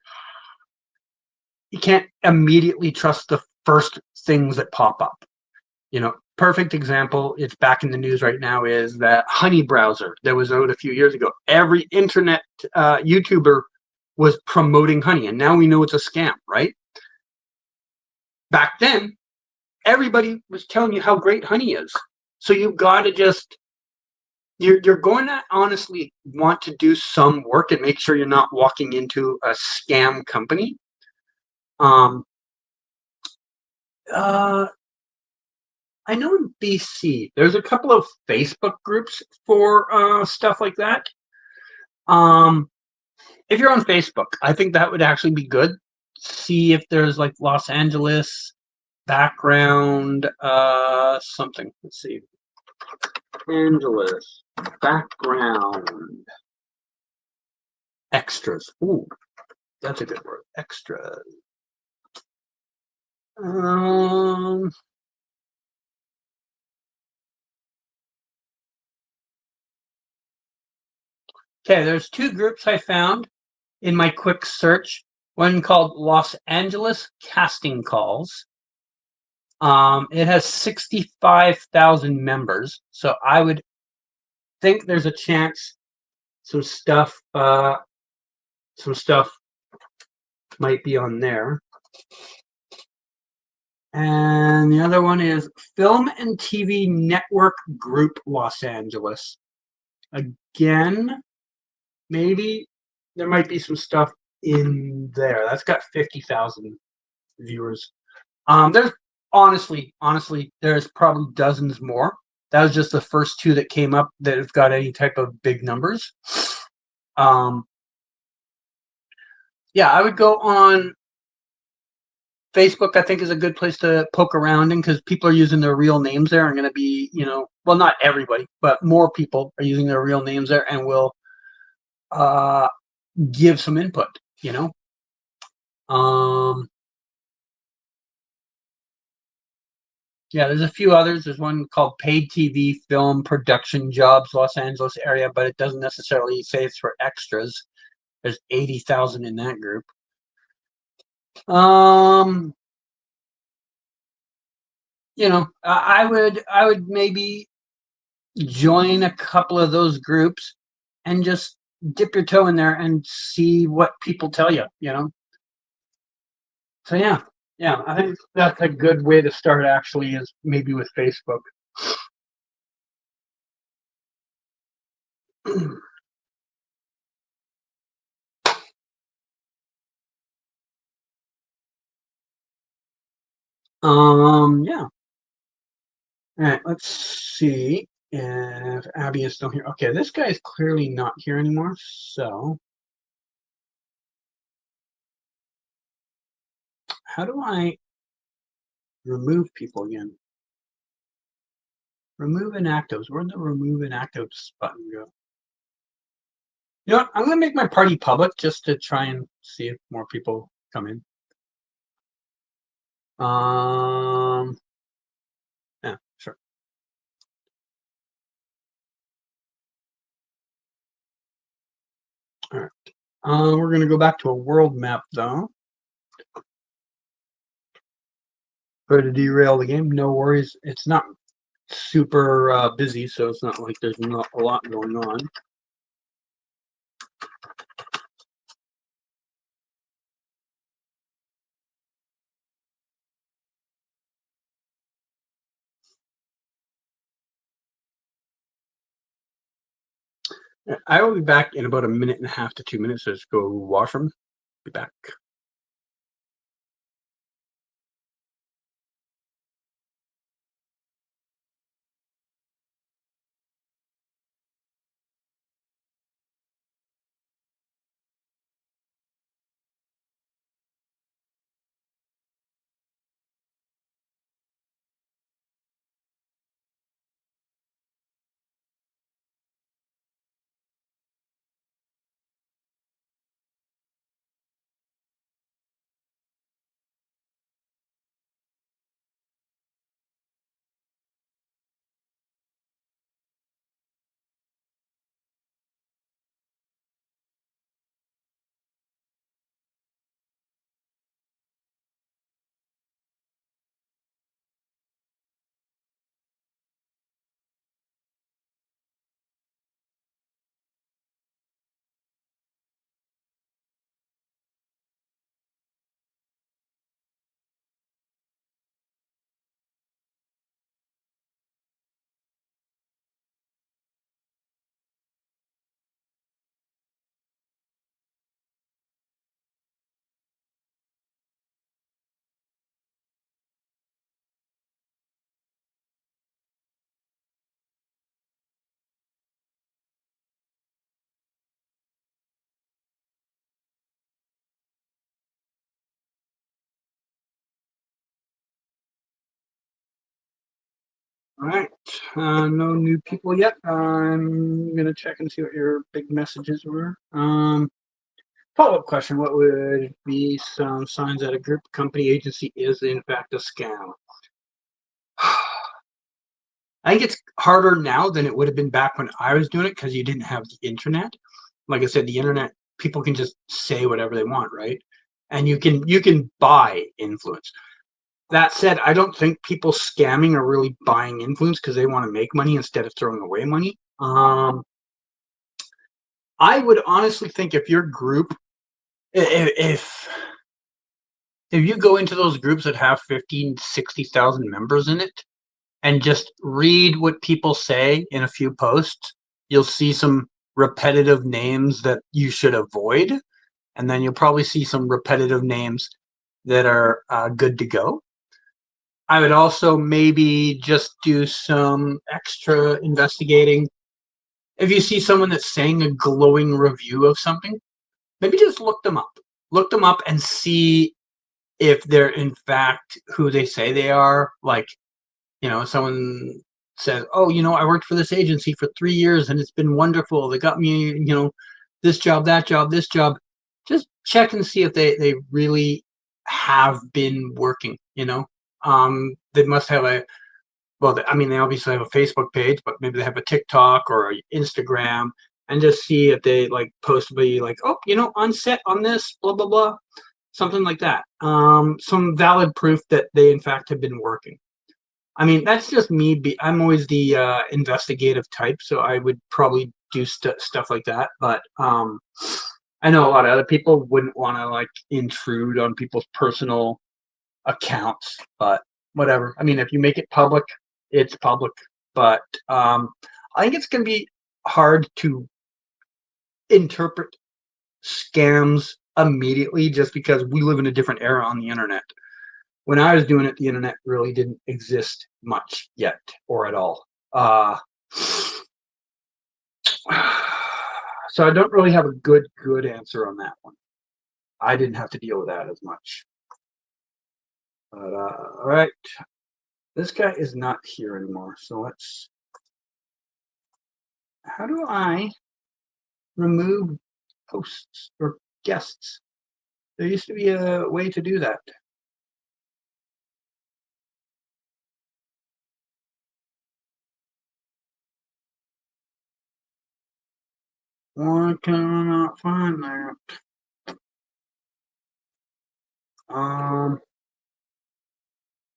you can't immediately trust the first things that pop up. perfect example, it's back in the news right now, is that Honey browser that was out a few years ago. Every internet YouTuber was promoting Honey, and now we know it's a scam, right? Back then, everybody was telling you how great Honey is. So you've got to just you're going to honestly want to do some work and make sure you're not walking into a scam company. Um, I know in BC, there's a couple of Facebook groups for stuff like that. Um, if you're on Facebook, I think that would actually be good. See if there's like Los Angeles background something. Let's see. Angeles background extras. Ooh, that's a good word. Extras. Um, okay, there's two groups I found in my quick search. One called Los Angeles Casting Calls. It has 65,000 members, so I would think there's a chance some stuff might be on there. And the other one is Film and TV Network Group Los Angeles. Again, maybe there might be some stuff in there. That's got 50,000 viewers. There's honestly, there's probably dozens more. That was just the first two that came up that have got any type of big numbers. Yeah, I would go on Facebook. I think is a good place to poke around in because people are using their real names there and going to be, well, not everybody, but more people are using their real names there and will give some input. Yeah, there's a few others. There's one called Paid TV Film Production Jobs, Los Angeles area, but it doesn't necessarily say it's for extras. There's 80,000 in that group. I would maybe join a couple of those groups and just dip your toe in there and see what people tell you. So yeah, I think that's a good way to start. Actually, is maybe with Facebook. Yeah. All right, let's see if Abby is still here. Okay, this guy is clearly not here anymore. So how do I remove people again? Remove inactives. Where'd the remove inactives button go? You know what? I'm going to make my party public just to try and see if more people come in. Yeah, sure. All right. We're going to go back to a world map, though. Try to derail the game. No worries. It's not super busy, so it's not like there's not a lot going on. I will be back in about a minute and a half to 2 minutes. So just go washroom. Be back. All right. No new people yet. I'm gonna check and see what your big messages were. Follow-up question: what would be some signs that a group, company, agency is in fact a scam? I think it's harder now than it would have been back when I was doing it because you didn't have the internet. Like I said, the internet, people can just say whatever they want, right? And you can buy influence. That said, I don't think people scamming are really buying influence because they want to make money instead of throwing away money. I would honestly think if your group, if you go into those groups that have 15, 60,000 members in it and just read what people say in a few posts, you'll see some repetitive names that you should avoid. And then you'll probably see some repetitive names that are good to go. I would also maybe just do some extra investigating. If you see someone that's saying a glowing review of something, maybe just look them up. Look them up and see if they're in fact who they say they are. Like, someone says, "Oh, I worked for this agency for 3 years and it's been wonderful. They got me, this job, that job, this job." Just check and see if they really have been working. They must have they obviously have a Facebook page, but maybe they have a TikTok or a Instagram, and just see if they like post be like, "Oh, on set on this, blah blah blah," something like that. Some valid proof that they in fact have been working. I mean, that's just me. I'm always the investigative type, so I would probably do stuff like that. But I know a lot of other people wouldn't want to like intrude on people's personal accounts, but whatever. I mean, if you make it public, it's public. But I think it's going to be hard to interpret scams immediately just because we live in a different era on the internet. When I was doing it, the internet really didn't exist much yet or at all. So I don't really have a good answer on that one. I didn't have to deal with that as much. But all right, this guy is not here anymore. So how do I remove hosts or guests? There used to be a way to do that. Why can I not find that?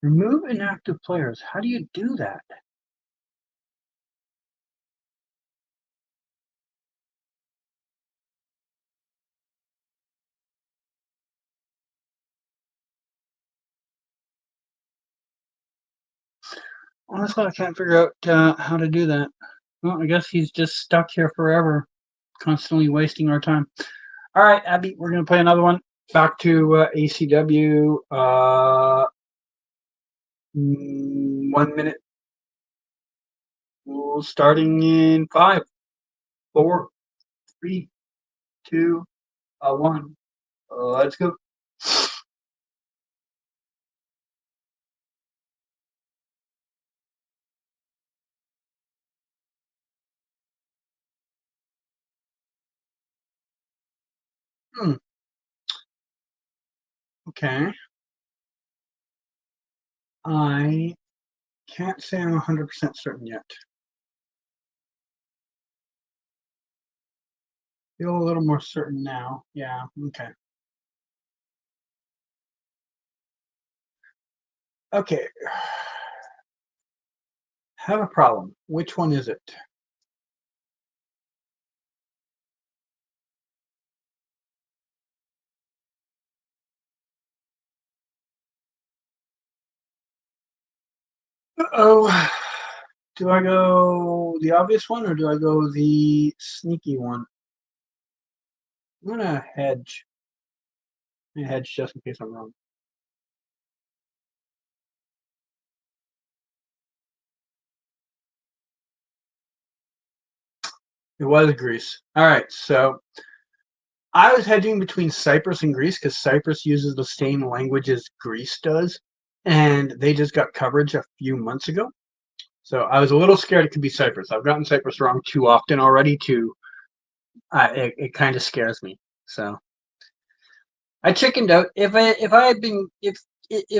Remove inactive players. How do you do that? Honestly, I can't figure out how to do that. Well, I guess he's just stuck here forever, constantly wasting our time. All right, Abby, we're going to play another one. Back to ACW. 1 minute. Starting in 5, 4, 3, 2, 1. Let's go. Okay. I can't say I'm 100% certain yet. Feel a little more certain now. Yeah, okay. Okay. Have a problem. Which one is it? Uh-oh. Do I go the obvious one or do I go the sneaky one? I'm gonna hedge. I'm gonna hedge just in case I'm wrong. It was Greece. All right, so I was hedging between Cyprus and Greece because Cyprus uses the same language as Greece does, and they just got coverage a few months ago. So I was a little scared it could be Cyprus. I've gotten Cyprus wrong too often already. It kind of scares me. So I chickened out. If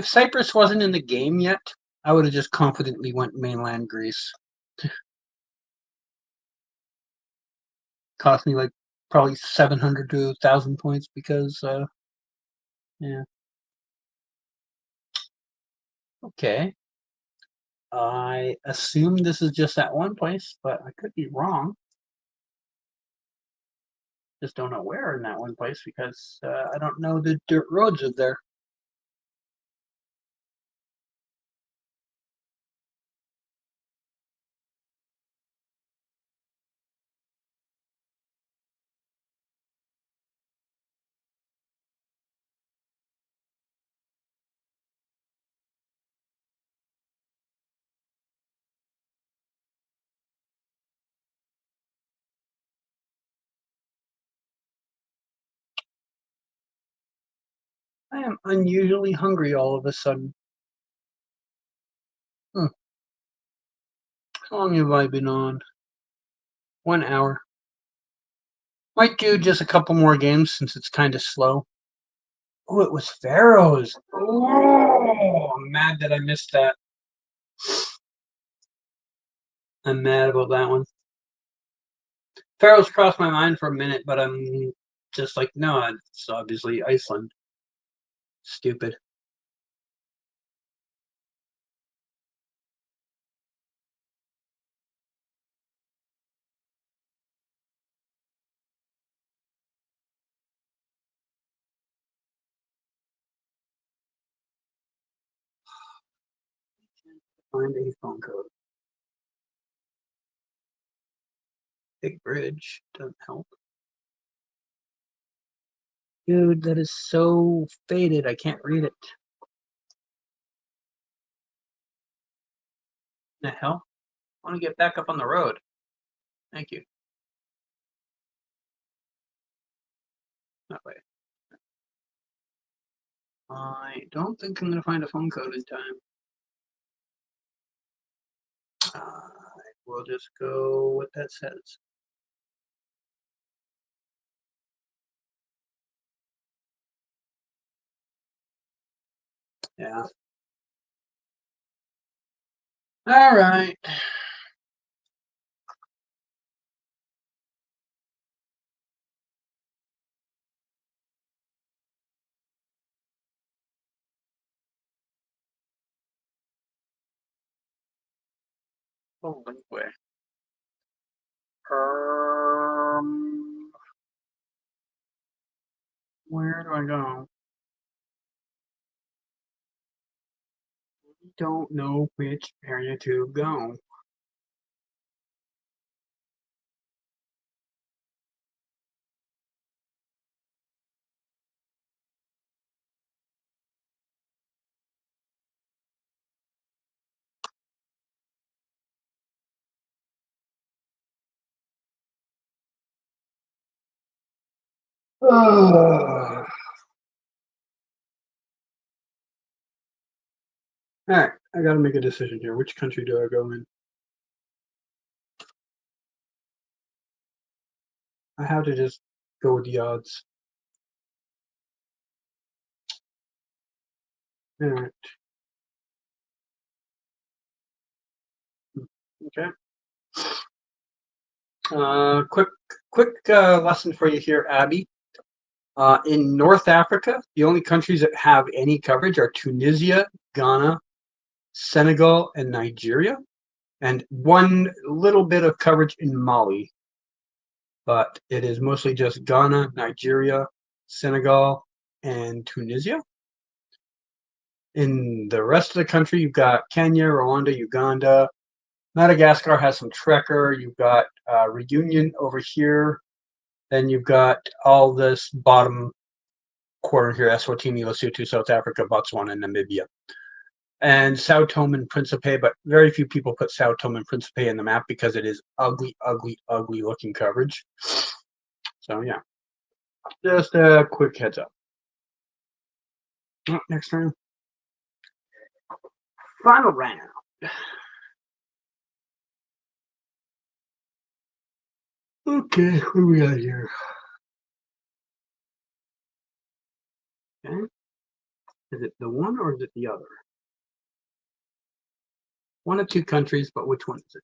Cyprus wasn't in the game yet, I would have just confidently went mainland Greece. Cost me like probably 700 to 1,000 points because yeah. Okay. I assume this is just that one place, but I could be wrong. Just don't know where in that one place because I don't know the dirt roads of there. I am unusually hungry all of a sudden. Hmm. How long have I been on? 1 hour. Might do just a couple more games since it's kind of slow. Oh, it was Pharaohs. Oh, I'm mad that I missed that. I'm mad about that one. Pharaohs crossed my mind for a minute, but I'm just like, no, it's obviously Iceland. Stupid. Find a phone code. Big bridge doesn't help. Dude, that is so faded. I can't read it. The hell? I want to get back up on the road. Thank you. That way. I don't think I'm going to find a phone code in time. We'll just go what that says. Yeah. All right. Oh, way. Where do I go? Don't know which area to go. All right, I got to make a decision here. Which country do I go in? I have to just go with the odds. All right. Okay. Quick lesson for you here, Abby. In North Africa, the only countries that have any coverage are Tunisia, Ghana, Senegal, and Nigeria, and one little bit of coverage in Mali. But it is mostly just Ghana, Nigeria, Senegal, and Tunisia. In the rest of the country, you've got Kenya, Rwanda, Uganda. Madagascar has some Trekker. You've got Reunion over here. Then you've got all this bottom quarter here, Eswatini, Lesotho, South Africa, Botswana, and Namibia. And Sao Tome and Principe, but very few people put Sao Tome and Principe in the map because it is ugly, ugly, ugly looking coverage. So yeah, just a quick heads up. Oh, next round. Final round. Okay, what do we got here? Okay. Is it the one or is it the other? One of two countries, but which one is it?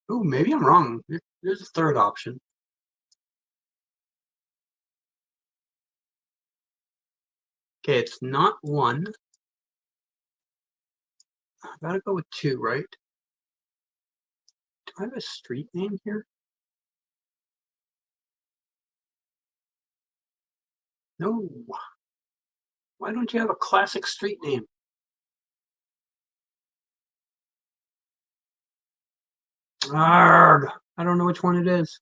Oh, maybe I'm wrong. There's a third option. Okay, it's not one. I gotta go with two, right? Do I have a street name here? No. Why don't you have a classic street name? Arrgh. I don't know which one it is.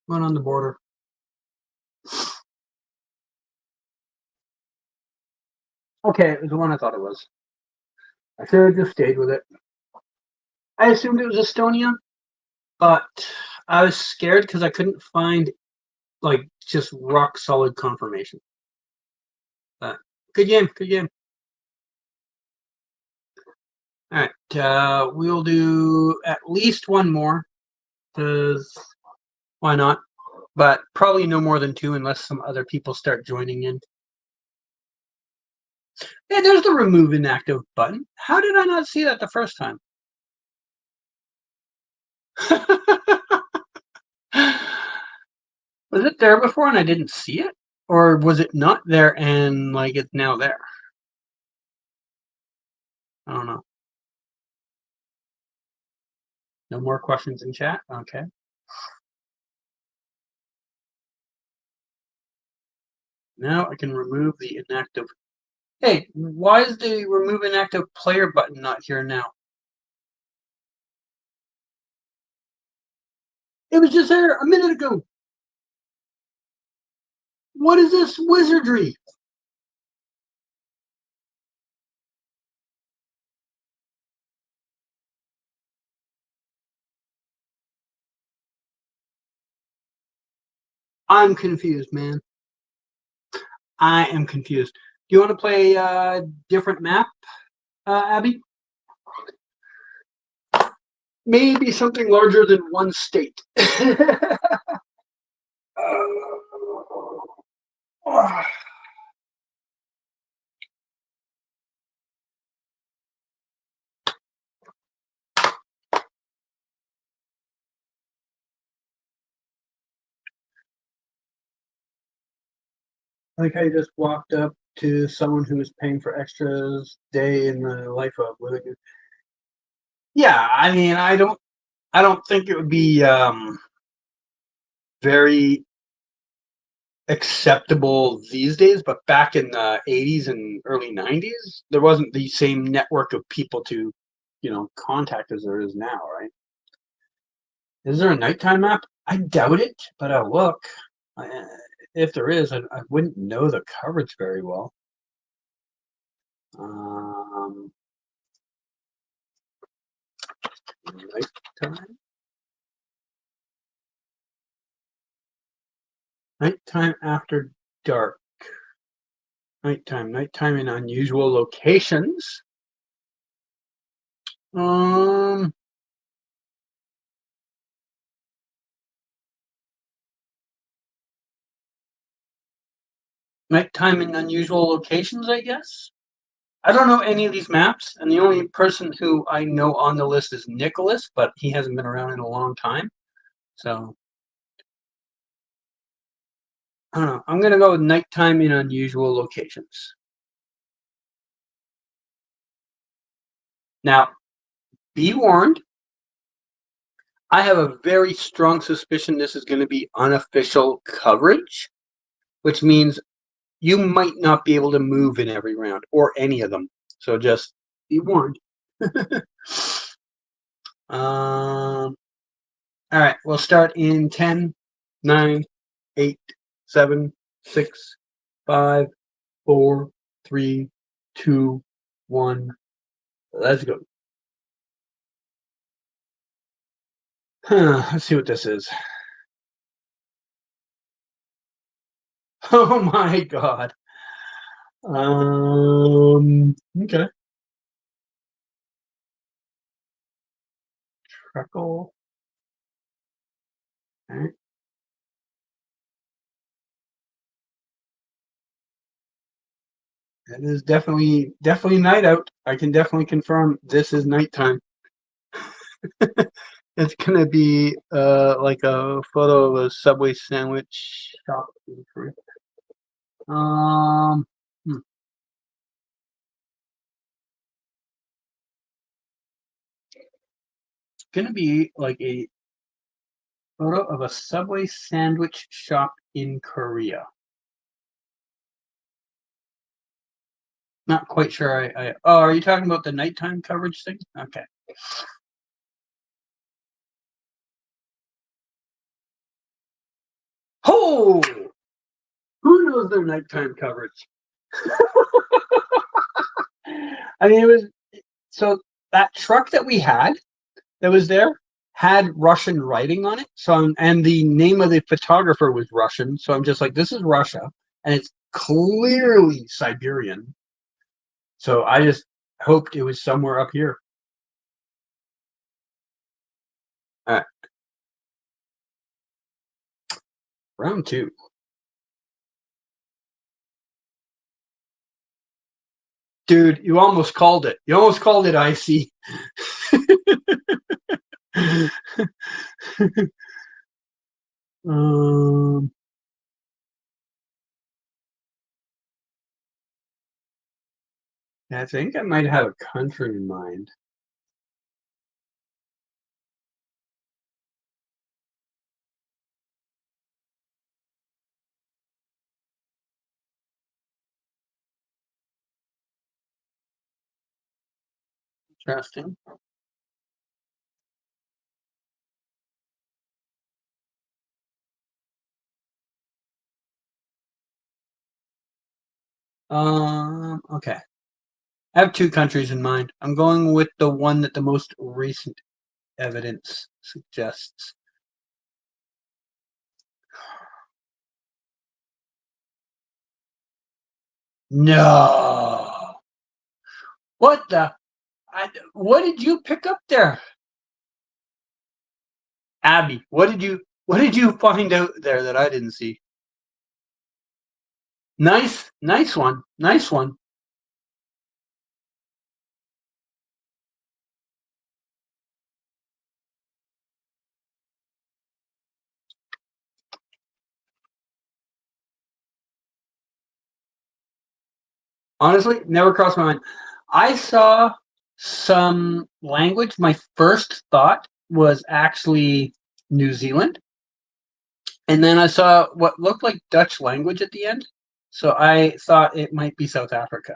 One on the border. Okay, it was the one I thought it was. I should have just stayed with it. I assumed it was Estonia, but I was scared because I couldn't find like just rock solid confirmation. But good game, good game. All right, we'll do at least one more because why not? But probably no more than two unless some other people start joining in. Hey, there's the remove inactive button. How did I not see that the first time? Was it there before and I didn't see it? Or was it not there and like it's now there? I don't know. No more questions in chat? Okay. Now I can remove the inactive. Hey, why is the remove inactive player button not here now? It was just there a minute ago. What is this wizardry? I'm confused, man. I am confused. Do you want to play a different map, Abby? Maybe something larger than one state. Like I just walked up to someone who was paying for extras day in the life of living. Yeah, I mean, I don't think it would be very acceptable these days, but back in the 80s and early 90s, there wasn't the same network of people to, contact as there is now, right? Is there a nighttime map? I doubt it, but I'll look. Uh, if there is, I wouldn't know the coverage very well. Um, nighttime? Nighttime after dark. Nighttime in unusual locations. Um, Nighttime in unusual locations, I guess. I don't know any of these maps, and the only person who I know on the list is Nicholas, but he hasn't been around in a long time. So I don't know. I'm gonna go with nighttime in unusual locations. Now, be warned. I have a very strong suspicion this is going to be unofficial coverage, which means you might not be able to move in every round or any of them. So just be warned. All right, we'll start in 10, 9, 8, 7, 6, 5, 4, 3, 2, 1. Let's go. Let's see what this is. Oh my god. Okay. Freckle. All right. It is definitely night out. I can definitely confirm this is nighttime. It's gonna be like a photo of a Subway sandwich shop. Um, hmm. It's gonna be like a photo of a Subway sandwich shop in Korea. Not quite sure. Oh, are you talking about the nighttime coverage thing? Okay. Oh, who knows their nighttime coverage? I mean, it was so that truck that we had that was there had Russian writing on it. And the name of the photographer was Russian. So I'm just like, this is Russia, and it's clearly Siberian. So I just hoped it was somewhere up here. All right, round two. Dude, you almost called it. You almost called it IC. um, I think I might have a country in mind. Interesting. Okay. I have two countries in mind. I'm going with the one that the most recent evidence suggests. No. What the? What did you pick up there, Abby? What did you find out there that I didn't see? Nice one. Nice one. Honestly, never crossed my mind. I saw some language. My first thought was actually New Zealand. And then I saw what looked like Dutch language at the end. So I thought it might be South Africa.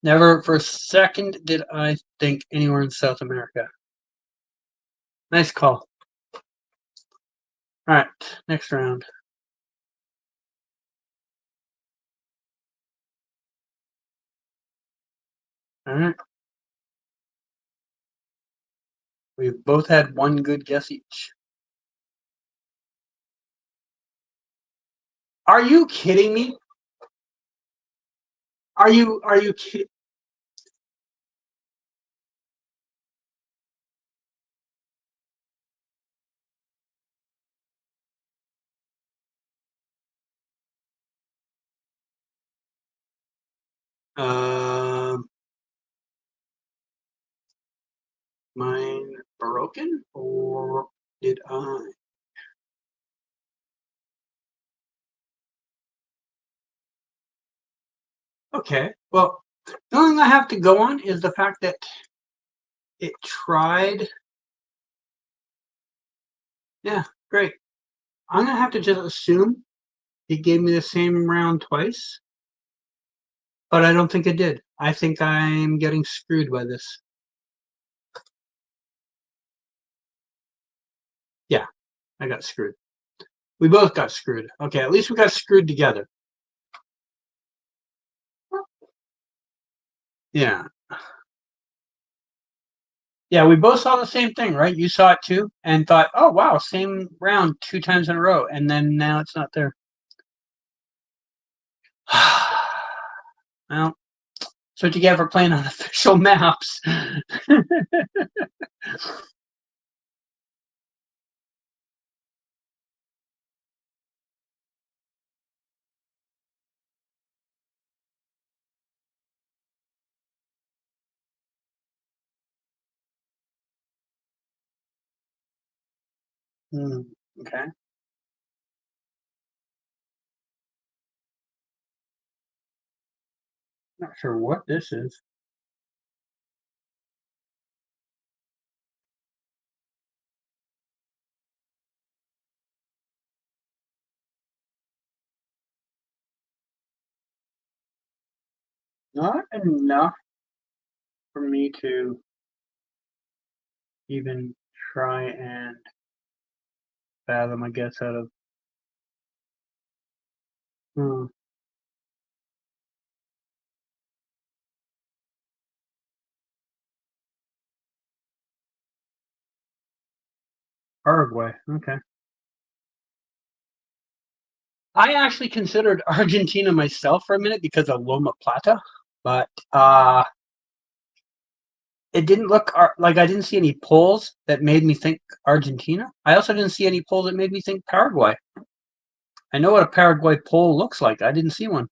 Never for a second did I think anywhere in South America. Nice call. All right, next round. All right. We've both had one good guess each. Are you kidding me? Are you kidding? Um, mine broken or did I? Okay. Well, the only thing I have to go on is the fact that it tried. Yeah, great. I'm gonna have to just assume it gave me the same round twice, but I don't think it did. I think I'm getting screwed by this. Yeah, I got screwed. We both got screwed. Okay, at least we got screwed together. Yeah. Yeah, we both saw the same thing, right? You saw it too and thought, oh, wow, same round two times in a row. And then now it's not there. Well, that's what you get for playing on official maps. Okay. Not sure what this is. Not enough for me to even try and fathom, I guess, out of. Hmm, Paraguay. Okay. I actually considered Argentina myself for a minute because of Loma Plata, but it didn't look like I didn't see any polls that made me think Argentina. I also didn't see any polls that made me think Paraguay. I know what a Paraguay poll looks like. I didn't see one.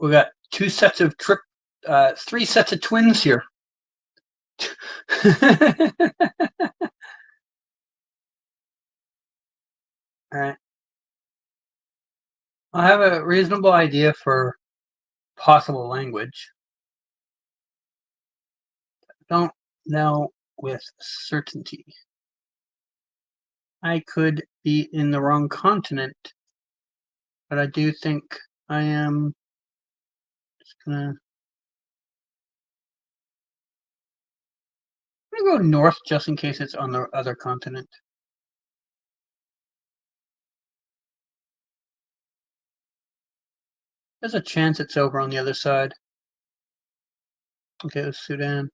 We got three sets of twins here. All right. I have a reasonable idea for possible language. Don't know with certainty. I could be in the wrong continent, but I do think I am just gonna go north just in case it's on the other continent. There's a chance it's over on the other side. Okay, it's Sudan.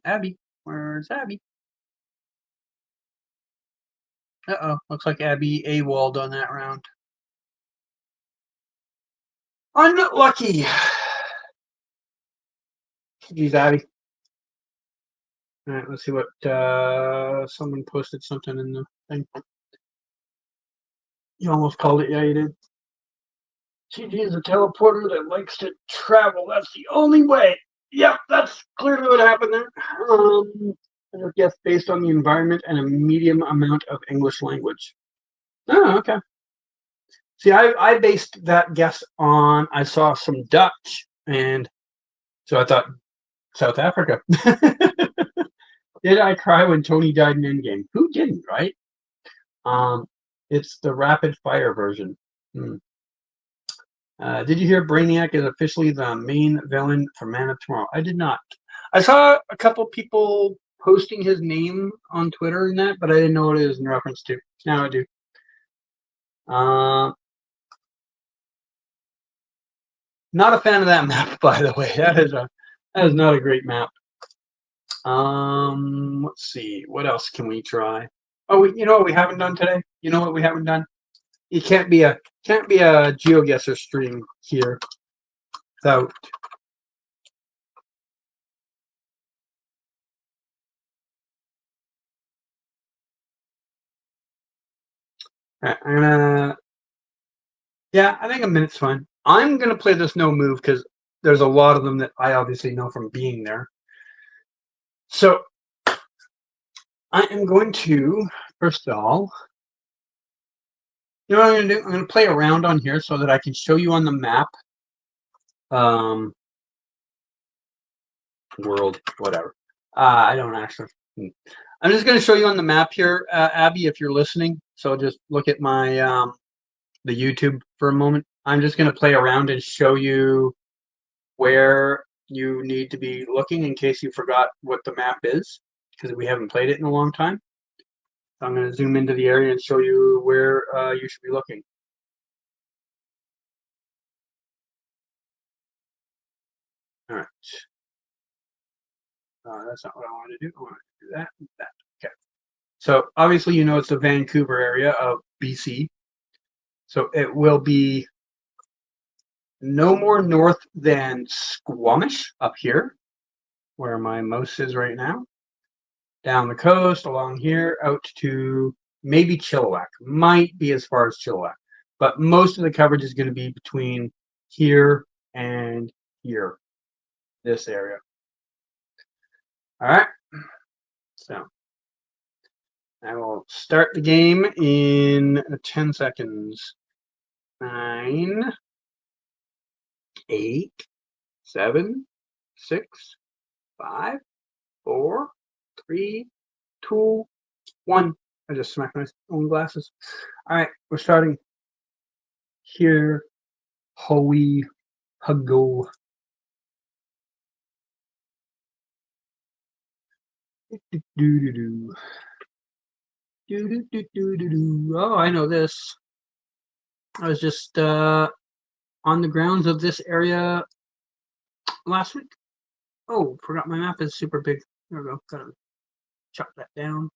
Abby. Where's Abby? Uh-oh. Looks like Abby AWOL'd on that round. Unlucky. Geez, Abby. All right, let's see what someone posted something in the thing. You almost called it. Yeah, you did. TG is a teleporter that likes to travel. That's the only way. Yep, that's clearly what happened there. I guess based on the environment and a medium amount of English language. Oh, okay. See, I based that guess on I saw some Dutch, and so I thought South Africa. Did I cry when Tony died in Endgame? Who didn't, right? Um, it's the rapid fire version. Hmm. Did you hear Brainiac is officially the main villain for Man of Tomorrow? I did not. I saw a couple people posting his name on Twitter and that, but I didn't know what it is in reference to. Now I do. Uh, Not a fan of that map, by the way. That is not a great map. Let's see. What else can we try? Oh, you know what we haven't done today? You know what we haven't done? It can't be a GeoGuessr stream here without. I'm gonna. Yeah, I think a minute's fine. I'm gonna play this no move because there's a lot of them that I obviously know from being there. So I am going to first of all. You know what I'm gonna do? I'm gonna play around on here so that I can show you on the map. Um, world, whatever. I don't actually. I'm just going to show you on the map here, Abby, if you're listening. So just look at my the YouTube for a moment. I'm just going to play around and show you where you need to be looking in case you forgot what the map is, because we haven't played it in a long time. So I'm going to zoom into the area and show you where you should be looking. All right. That's not what I want to do. I want to do that. That. Okay. So obviously, you know it's the Vancouver area of BC. So it will be no more north than Squamish up here, where my mouse is right now. Down the coast, along here, out to maybe Chilliwack. Might be as far as Chilliwack. But most of the coverage is going to be between here and here, this area. All right. So I will start the game in 10 seconds. 9, 8, 7, 6, 5, 4, 3, 2, 1. I just smacked my own glasses. All right, we're starting here. Hoey Huggo. Do do do do do do do do do. Oh, I know this. I was just on the grounds of this area last week. Oh, forgot my map is super big. There we go. Gotta chop that down.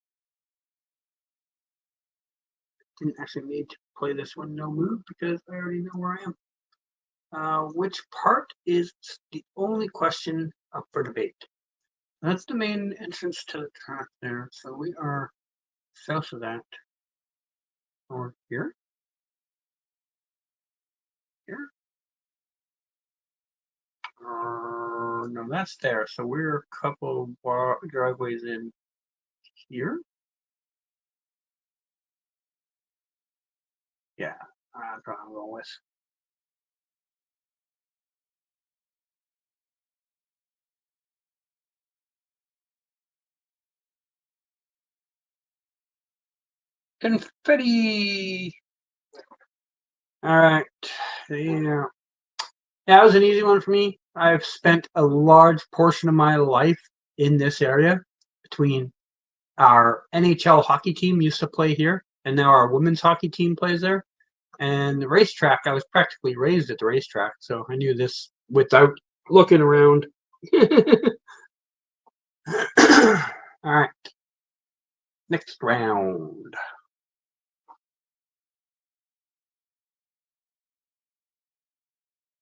Didn't actually need to play this one no move because I already know where I am. Which part is the only question up for debate? That's the main entrance to the track there. So we are south of that. Or here? Here? No, that's there. So we're a couple driveways in here. Yeah, that's what I'm going with. Confetti! Alright. Yeah. That was an easy one for me. I've spent a large portion of my life in this area between our NHL hockey team used to play here, and now our women's hockey team plays there. And the racetrack, I was practically raised at the racetrack, so I knew this without looking around. All right, next round.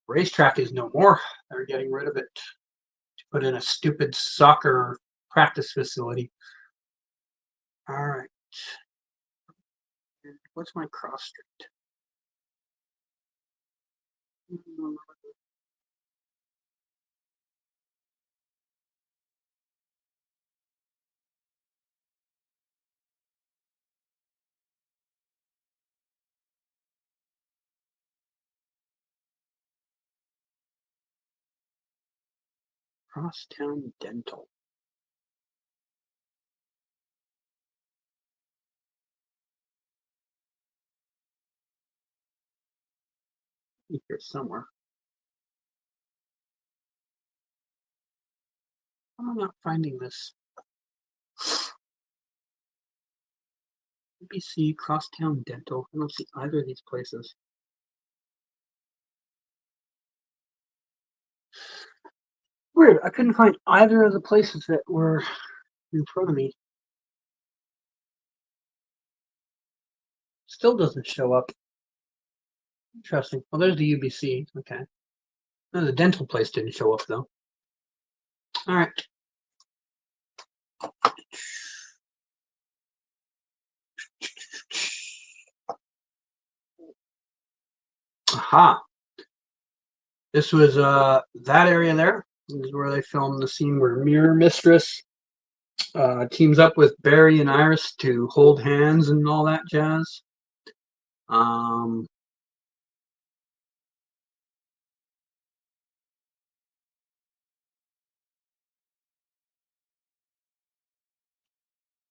Racetrack is no more. They're getting rid of it to put in a stupid soccer practice facility. All right. What's my cross street? Crosstown Dental. Here somewhere. How am I not finding this? ABC Crosstown Dental. I don't see either of these places. Weird. I couldn't find either of the places that were in front of me. Still doesn't show up. Interesting. Well, there's the UBC. Okay. No, the dental place didn't show up though. All right. Aha. This was that area there. This is where they filmed the scene where Mirror Mistress teams up with Barry and Iris to hold hands and all that jazz.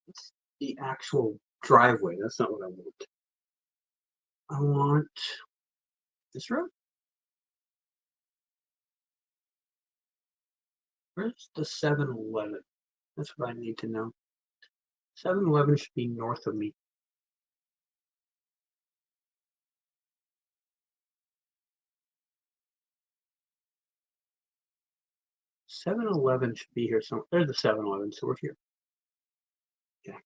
It's the actual driveway. That's not what I want. I want this road. Where's the 7-Eleven? That's what I need to know. 7-Eleven should be north of me. Seven-Eleven should be here somewhere. There's the 7-Eleven, so we're here. Okay.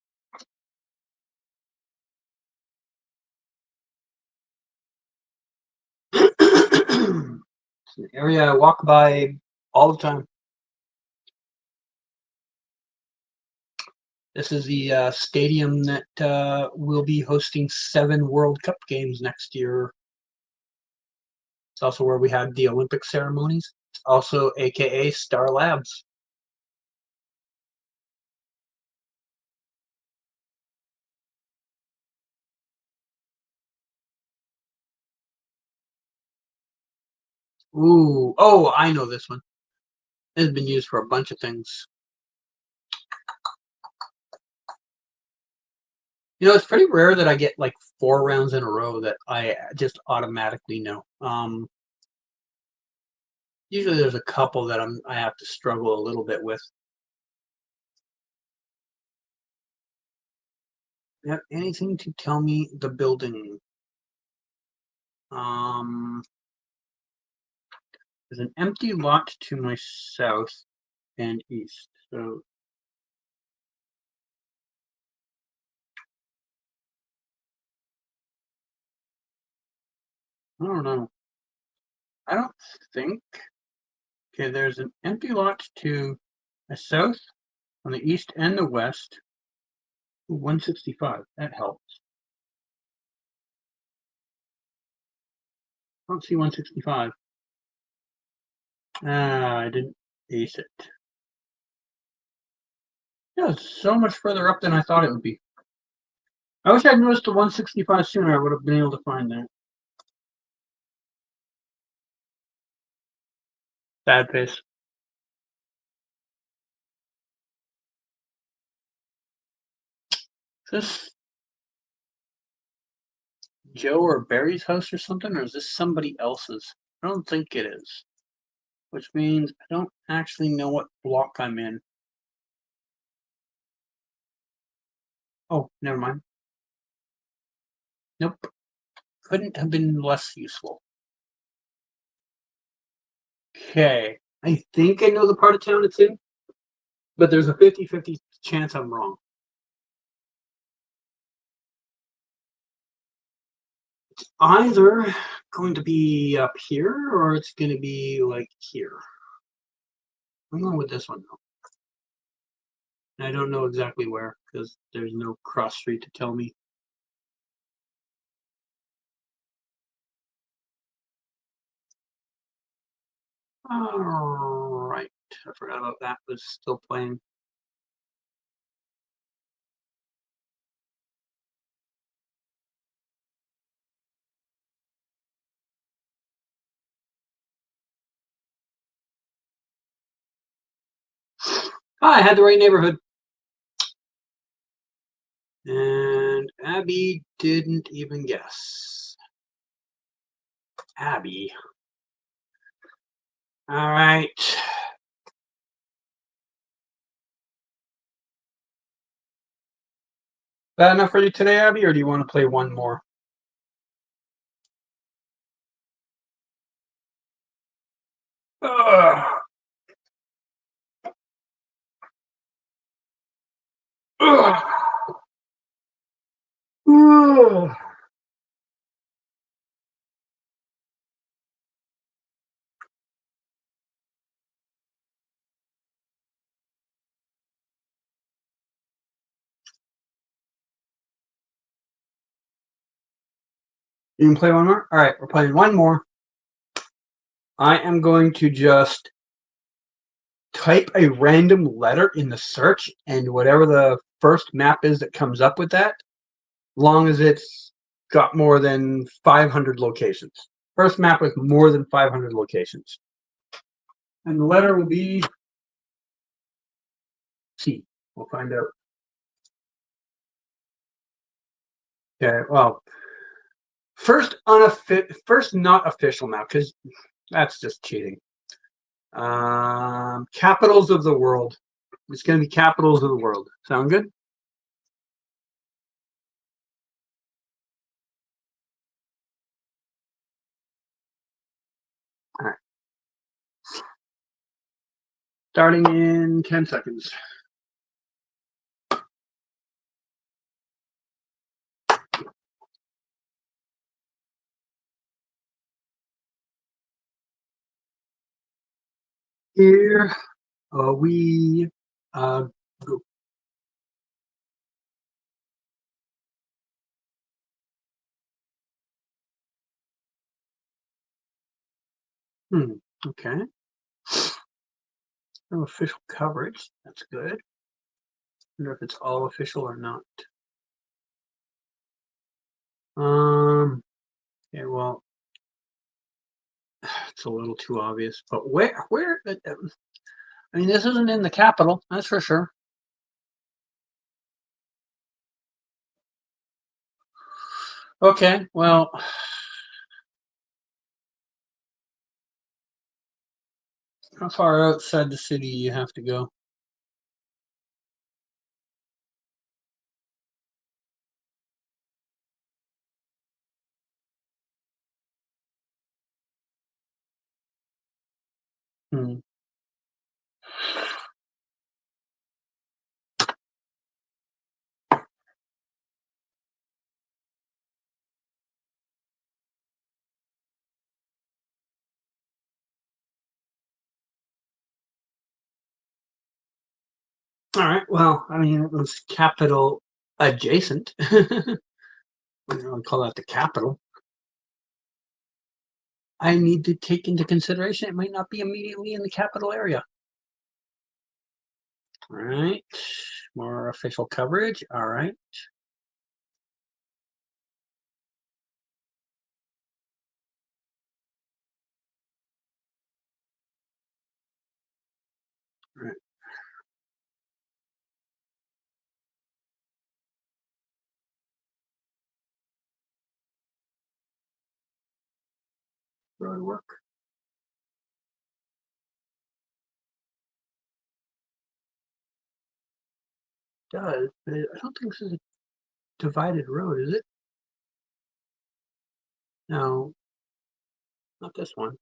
It's an area I walk by all the time. This is the stadium that will be hosting 7 World Cup games next year. It's also where we had the Olympic ceremonies. It's also AKA Star Labs. Ooh, oh, I know this one. It has been used for a bunch of things. You know, it's pretty rare that I get like 4 rounds in a row that I just automatically know. Usually there's a couple that I have to struggle a little bit with. You have anything to tell me the building? There's an empty lot to my south and east. So I don't know. I don't think. Okay, there's an empty lot to the south, on the east and the west. 165. That helps. I don't see 165. Ah, I didn't ace it. Yeah, it's so much further up than I thought it would be. I wish I'd noticed the 165 sooner. I would have been able to find that. Bad face. Is this Joe or Barry's house or something, or is this somebody else's? I don't think it is. Which means I don't actually know what block I'm in. Oh, never mind. Nope. Couldn't have been less useful. Okay. I think I know the part of town it's in, but there's a 50-50 chance I'm wrong. It's either going to be up here or it's going to be like here. I'm going with this one though. I don't know exactly where because there's no cross street to tell me. All right. I forgot about that. Was still playing. I had the right neighborhood. And Abby didn't even guess. Abby. All right. That enough for you today, Abby, or do you want to play one more? Ugh. Ugh. Ugh. You can play one more? All right, we're playing one more. I am going to just type a random letter in the search, and whatever the first map is that comes up with that, long as it's got more than 500 locations. First map with more than 500 locations. And the letter will be T. We'll find out. Okay, well, first not official map, because that's just cheating. Capitals of the world. It's going to be capitals of the world. Sound good? All right. Starting in 10 seconds. Here we go. Okay. No official coverage. That's good. Wonder if it's all official or not. Yeah, well, it's a little too obvious. But where? I mean, this isn't in the capital, that's for sure. Okay, well, how far outside the city you have to go? Hmm. All right. Well, I mean, it was capital adjacent. We don't really call that the capital. I need to take into consideration it might not be immediately in the capital area. All right. More official coverage. All right. All right. Road work does, but I don't think this is a divided road, is it? No, not this one.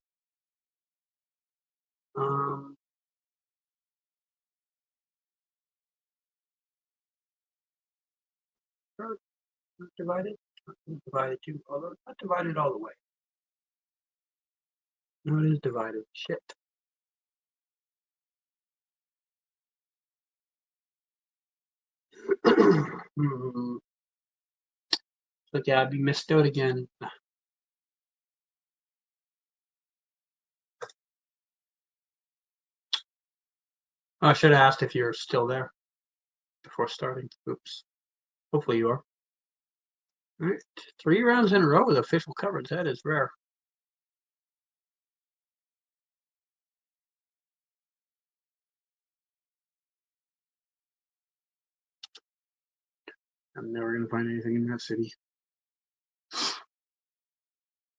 Um, road not divided. Not divided too, although it's not divided all the way. No, it is divided. Shit. Hmm. But yeah, I'd be missed out again. I should have asked if you're still there before starting. Oops. Hopefully you are. All right. 3 rounds in a row with official coverage. That is rare. I'm never going to find anything in that city. Oh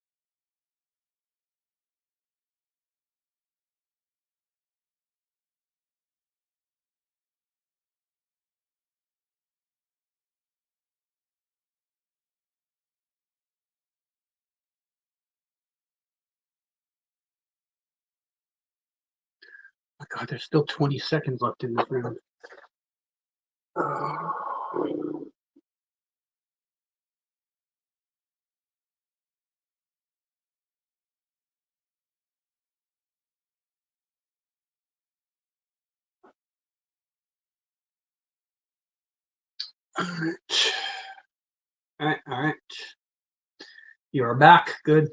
my God, there's still 20 seconds left in this round. All right. All right. All right. You are back. Good.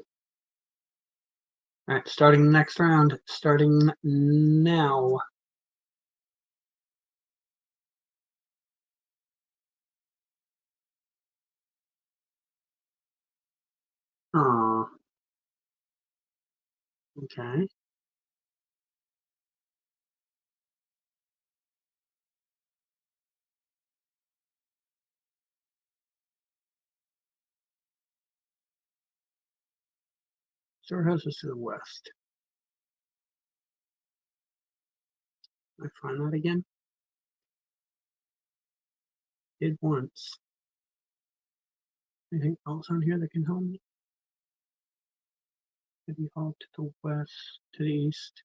All right. Starting the next round. Starting now. Oh, okay. Storehouse is to the west. Can I find that again? Did once. Anything else on here that can help me? Maybe all to the west, to the east.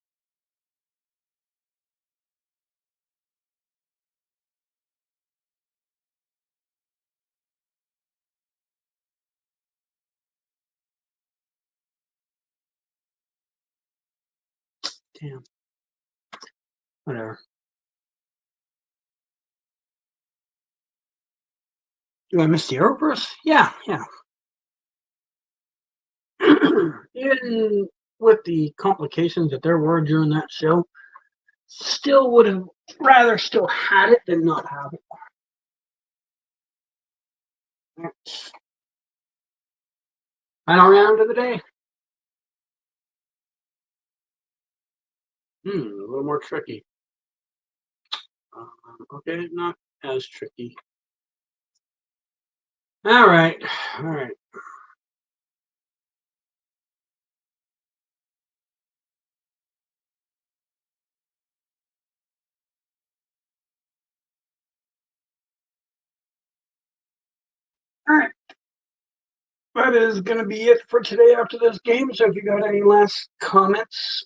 Damn. Whatever. Do I miss the Arrowverse? Yeah, yeah. Even with the complications that there were during that show, still would have rather still had it than not have it. That's final round of the day. A little more tricky. Okay, not as tricky. All right, all right. All right. That is going to be it for today after this game. So if you got any last comments,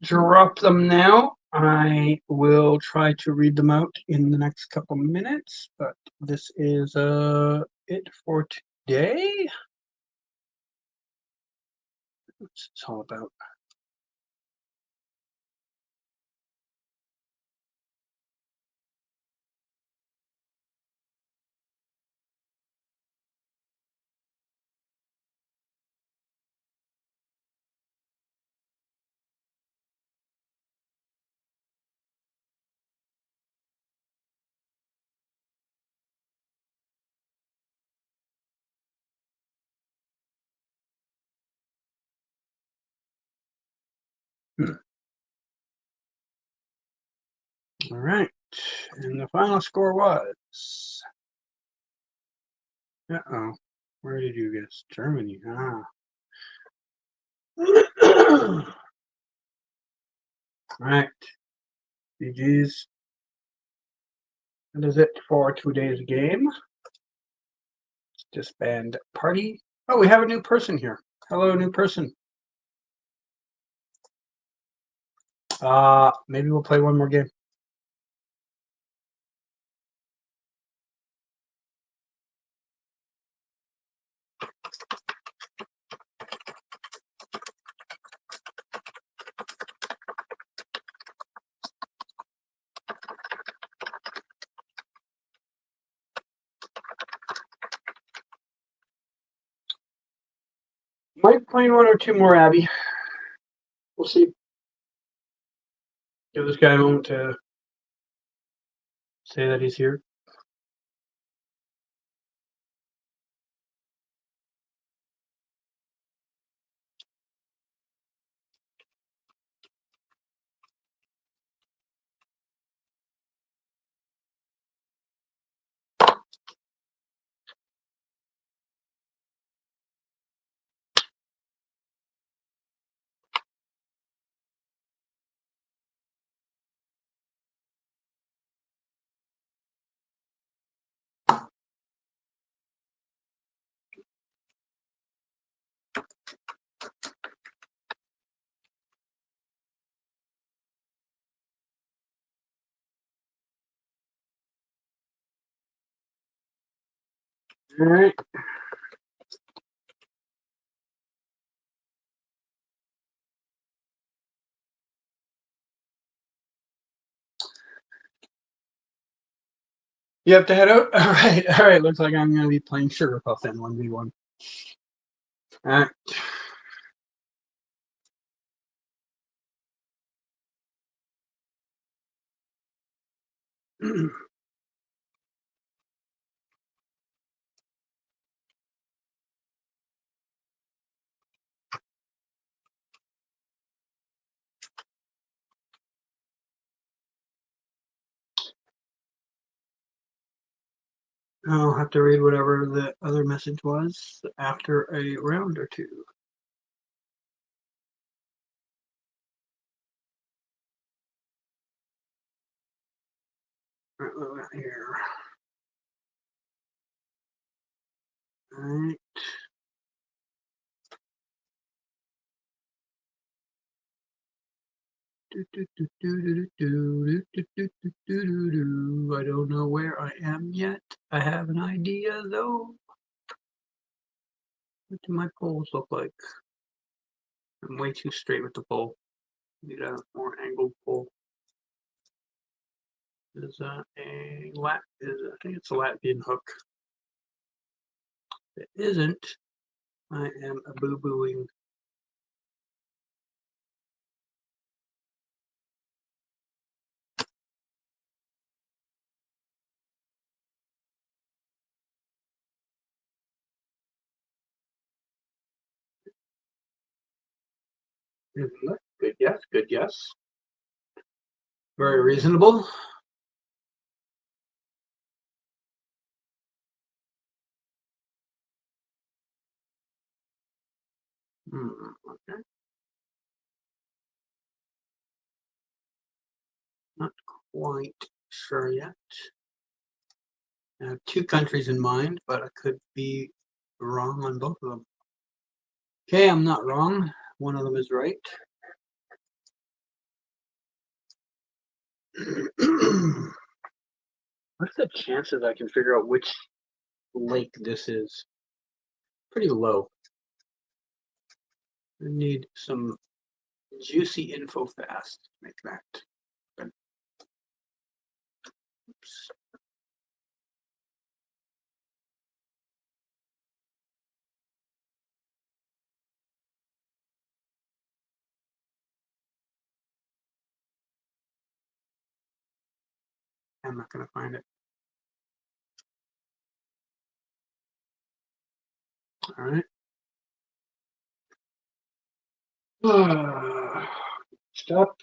drop them now. I will try to read them out in the next couple minutes. But this is it for today. What's this all about? All right. And the final score was. Uh-oh. Where did you guess? Germany. Ah. All right. GG's. That is it for today's game. Disband party. Oh, we have a new person here. Hello, new person. Maybe we'll play one more game. Might play one or two more, Abby. We'll see. Give this guy a moment to say that he's here. All right. You have to head out? All right. All right. Looks like I'm going to be playing Sugar Puff then 1v1. All right. I'll have to read whatever the other message was after a round or two. All right, what we got here? All right. I don't know where I am yet. I have an idea though. What do my poles look like? I'm way too straight with the pole. Need a more angled pole. Is that a Lat? I think it's a Latvian hook. If it isn't, I am a boo-booing. Good guess, good guess. Very reasonable. Okay. Not quite sure yet. I have two countries in mind, but I could be wrong on both of them. Okay, I'm not wrong. One of them is right. What's the chances I can figure out which lake this is? Pretty low. I need some juicy info fast to make that. Oops. I'm not going to find it. All right. Stop.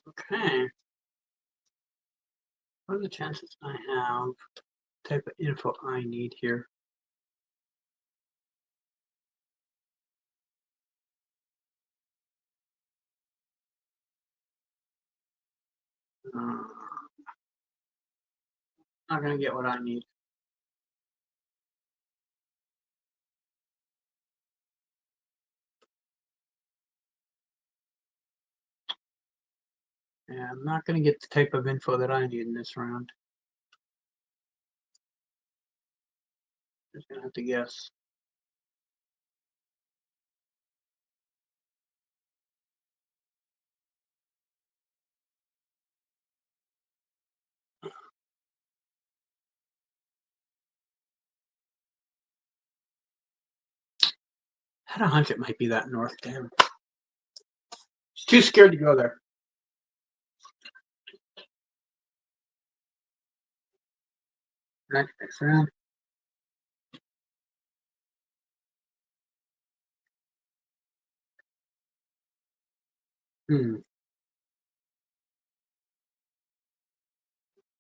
Okay. What are the chances I have the type of info I need here? Not going to get what I need. Yeah, I'm not going to get the type of info that I need in this round. Just going to have to guess. I had a hunch it might be that north dam. Just too scared to go there. Next round.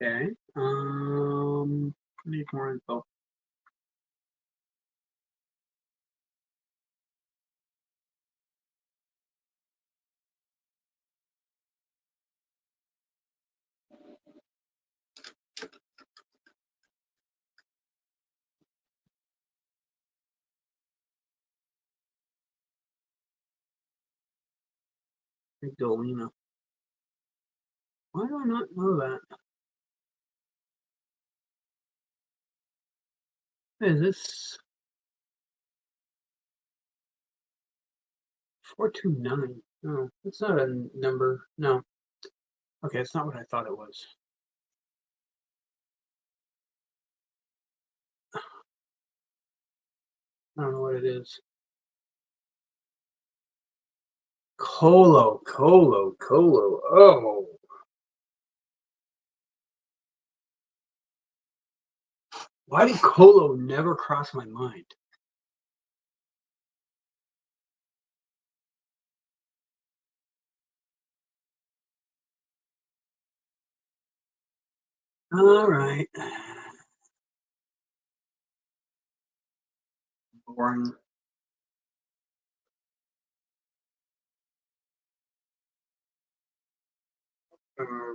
Okay. I need more info. Dolina. Why do I not know that? Is this 429? No, it's not a number. No. Okay, it's not what I thought it was. I don't know what it is. Colo. Oh. Why did Colo never cross my mind? All right. Boring.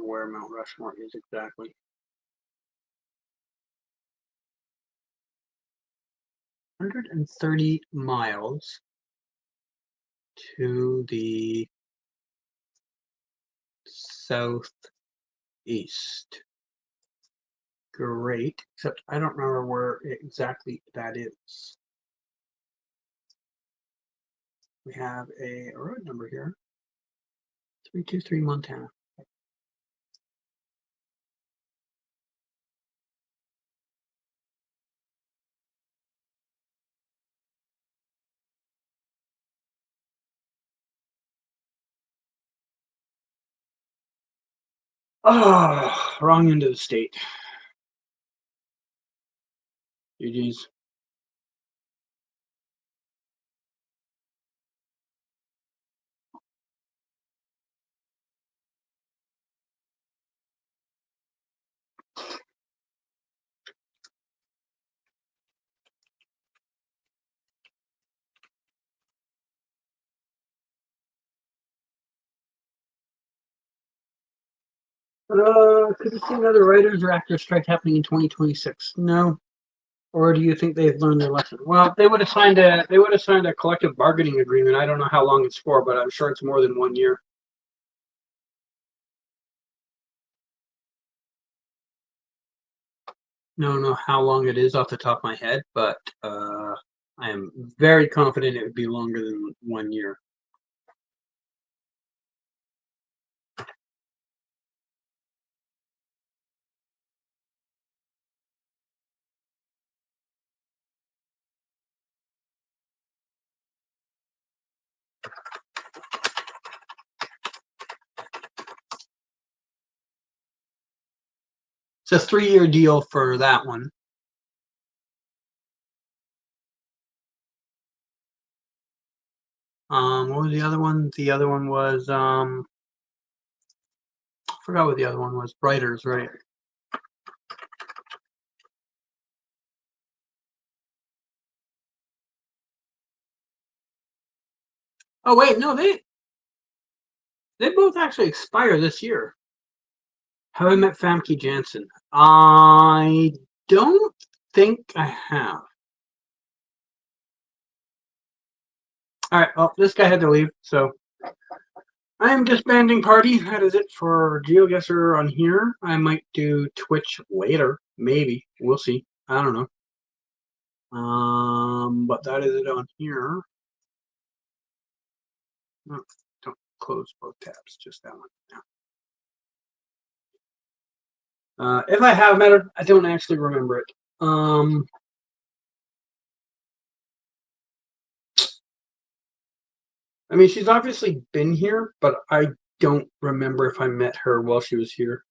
Where Mount Rushmore is exactly. 130 miles to the southeast. great, except I don't remember where exactly that is. We have a road number here. 323 Montana. Oh, wrong end of the state. GG's. Could you see another writers or actors strike happening in 2026? No. Or do you think they've learned their lesson? Well, they would have signed a collective bargaining agreement. I don't know how long it's for, but I'm sure it's more than 1 year. I don't know how long it is off the top of my head, but I am very confident it would be longer than 1 year. It's a 3-year deal for that one. What was the other one? The other one was I forgot what the other one was. Writers, right? Oh wait, no, they both actually expire this year. Have I met Famke Janssen? I don't think I have. All right, well, this guy had to leave, so I am disbanding party. That is it for Goguessr on here. I might do Twitch later, maybe. We'll see. I don't know. But that is it on here. No, don't close both tabs, just that one. If I have met her, I don't actually remember it. I mean, she's obviously been here, but I don't remember if I met her while she was here.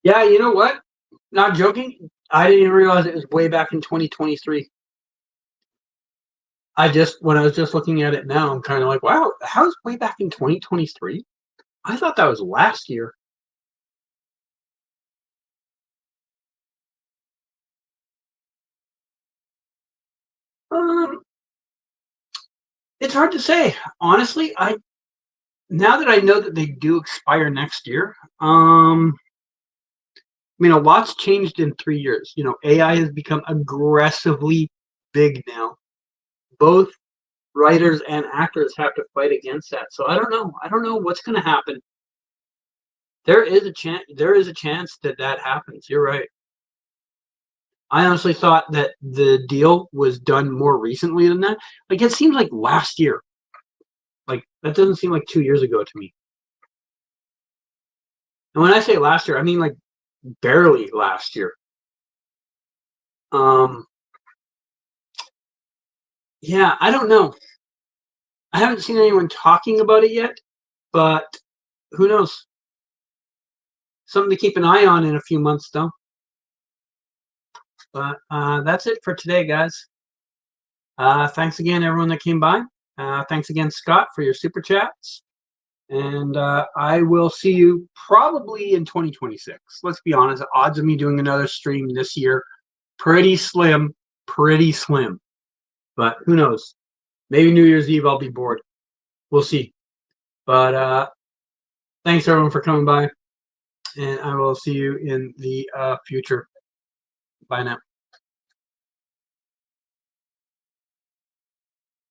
Yeah, you know what? Not joking. I didn't even realize it was way back in 2023. When I was just looking at it now, I'm kind of like, wow, how's way back in 2023? I thought that was last year. Um, it's hard to say. Honestly, now that I know that they do expire next year, I mean, a lot's changed in 3 years. You know, AI has become aggressively big now. Both writers and actors have to fight against that. So I don't know. I don't know what's going to happen. There is a chance. There is a chance that that happens. You're right. I honestly thought that the deal was done more recently than that. Like it seems like last year. Like that doesn't seem like 2 years ago to me. And when I say last year, I mean like barely last year. Um, yeah, I don't know. I haven't seen anyone talking about it yet, but who knows? Something to keep an eye on in a few months, though. But that's it for today, guys. Thanks again, everyone that came by. Thanks again, Scott, for your super chats. And I will see you probably in 2026. Let's be honest, odds of me doing another stream this year, pretty slim, pretty slim. But who knows? Maybe New Year's Eve I'll be bored. We'll see. But thanks, everyone, for coming by. And I will see you in the future. Bye now.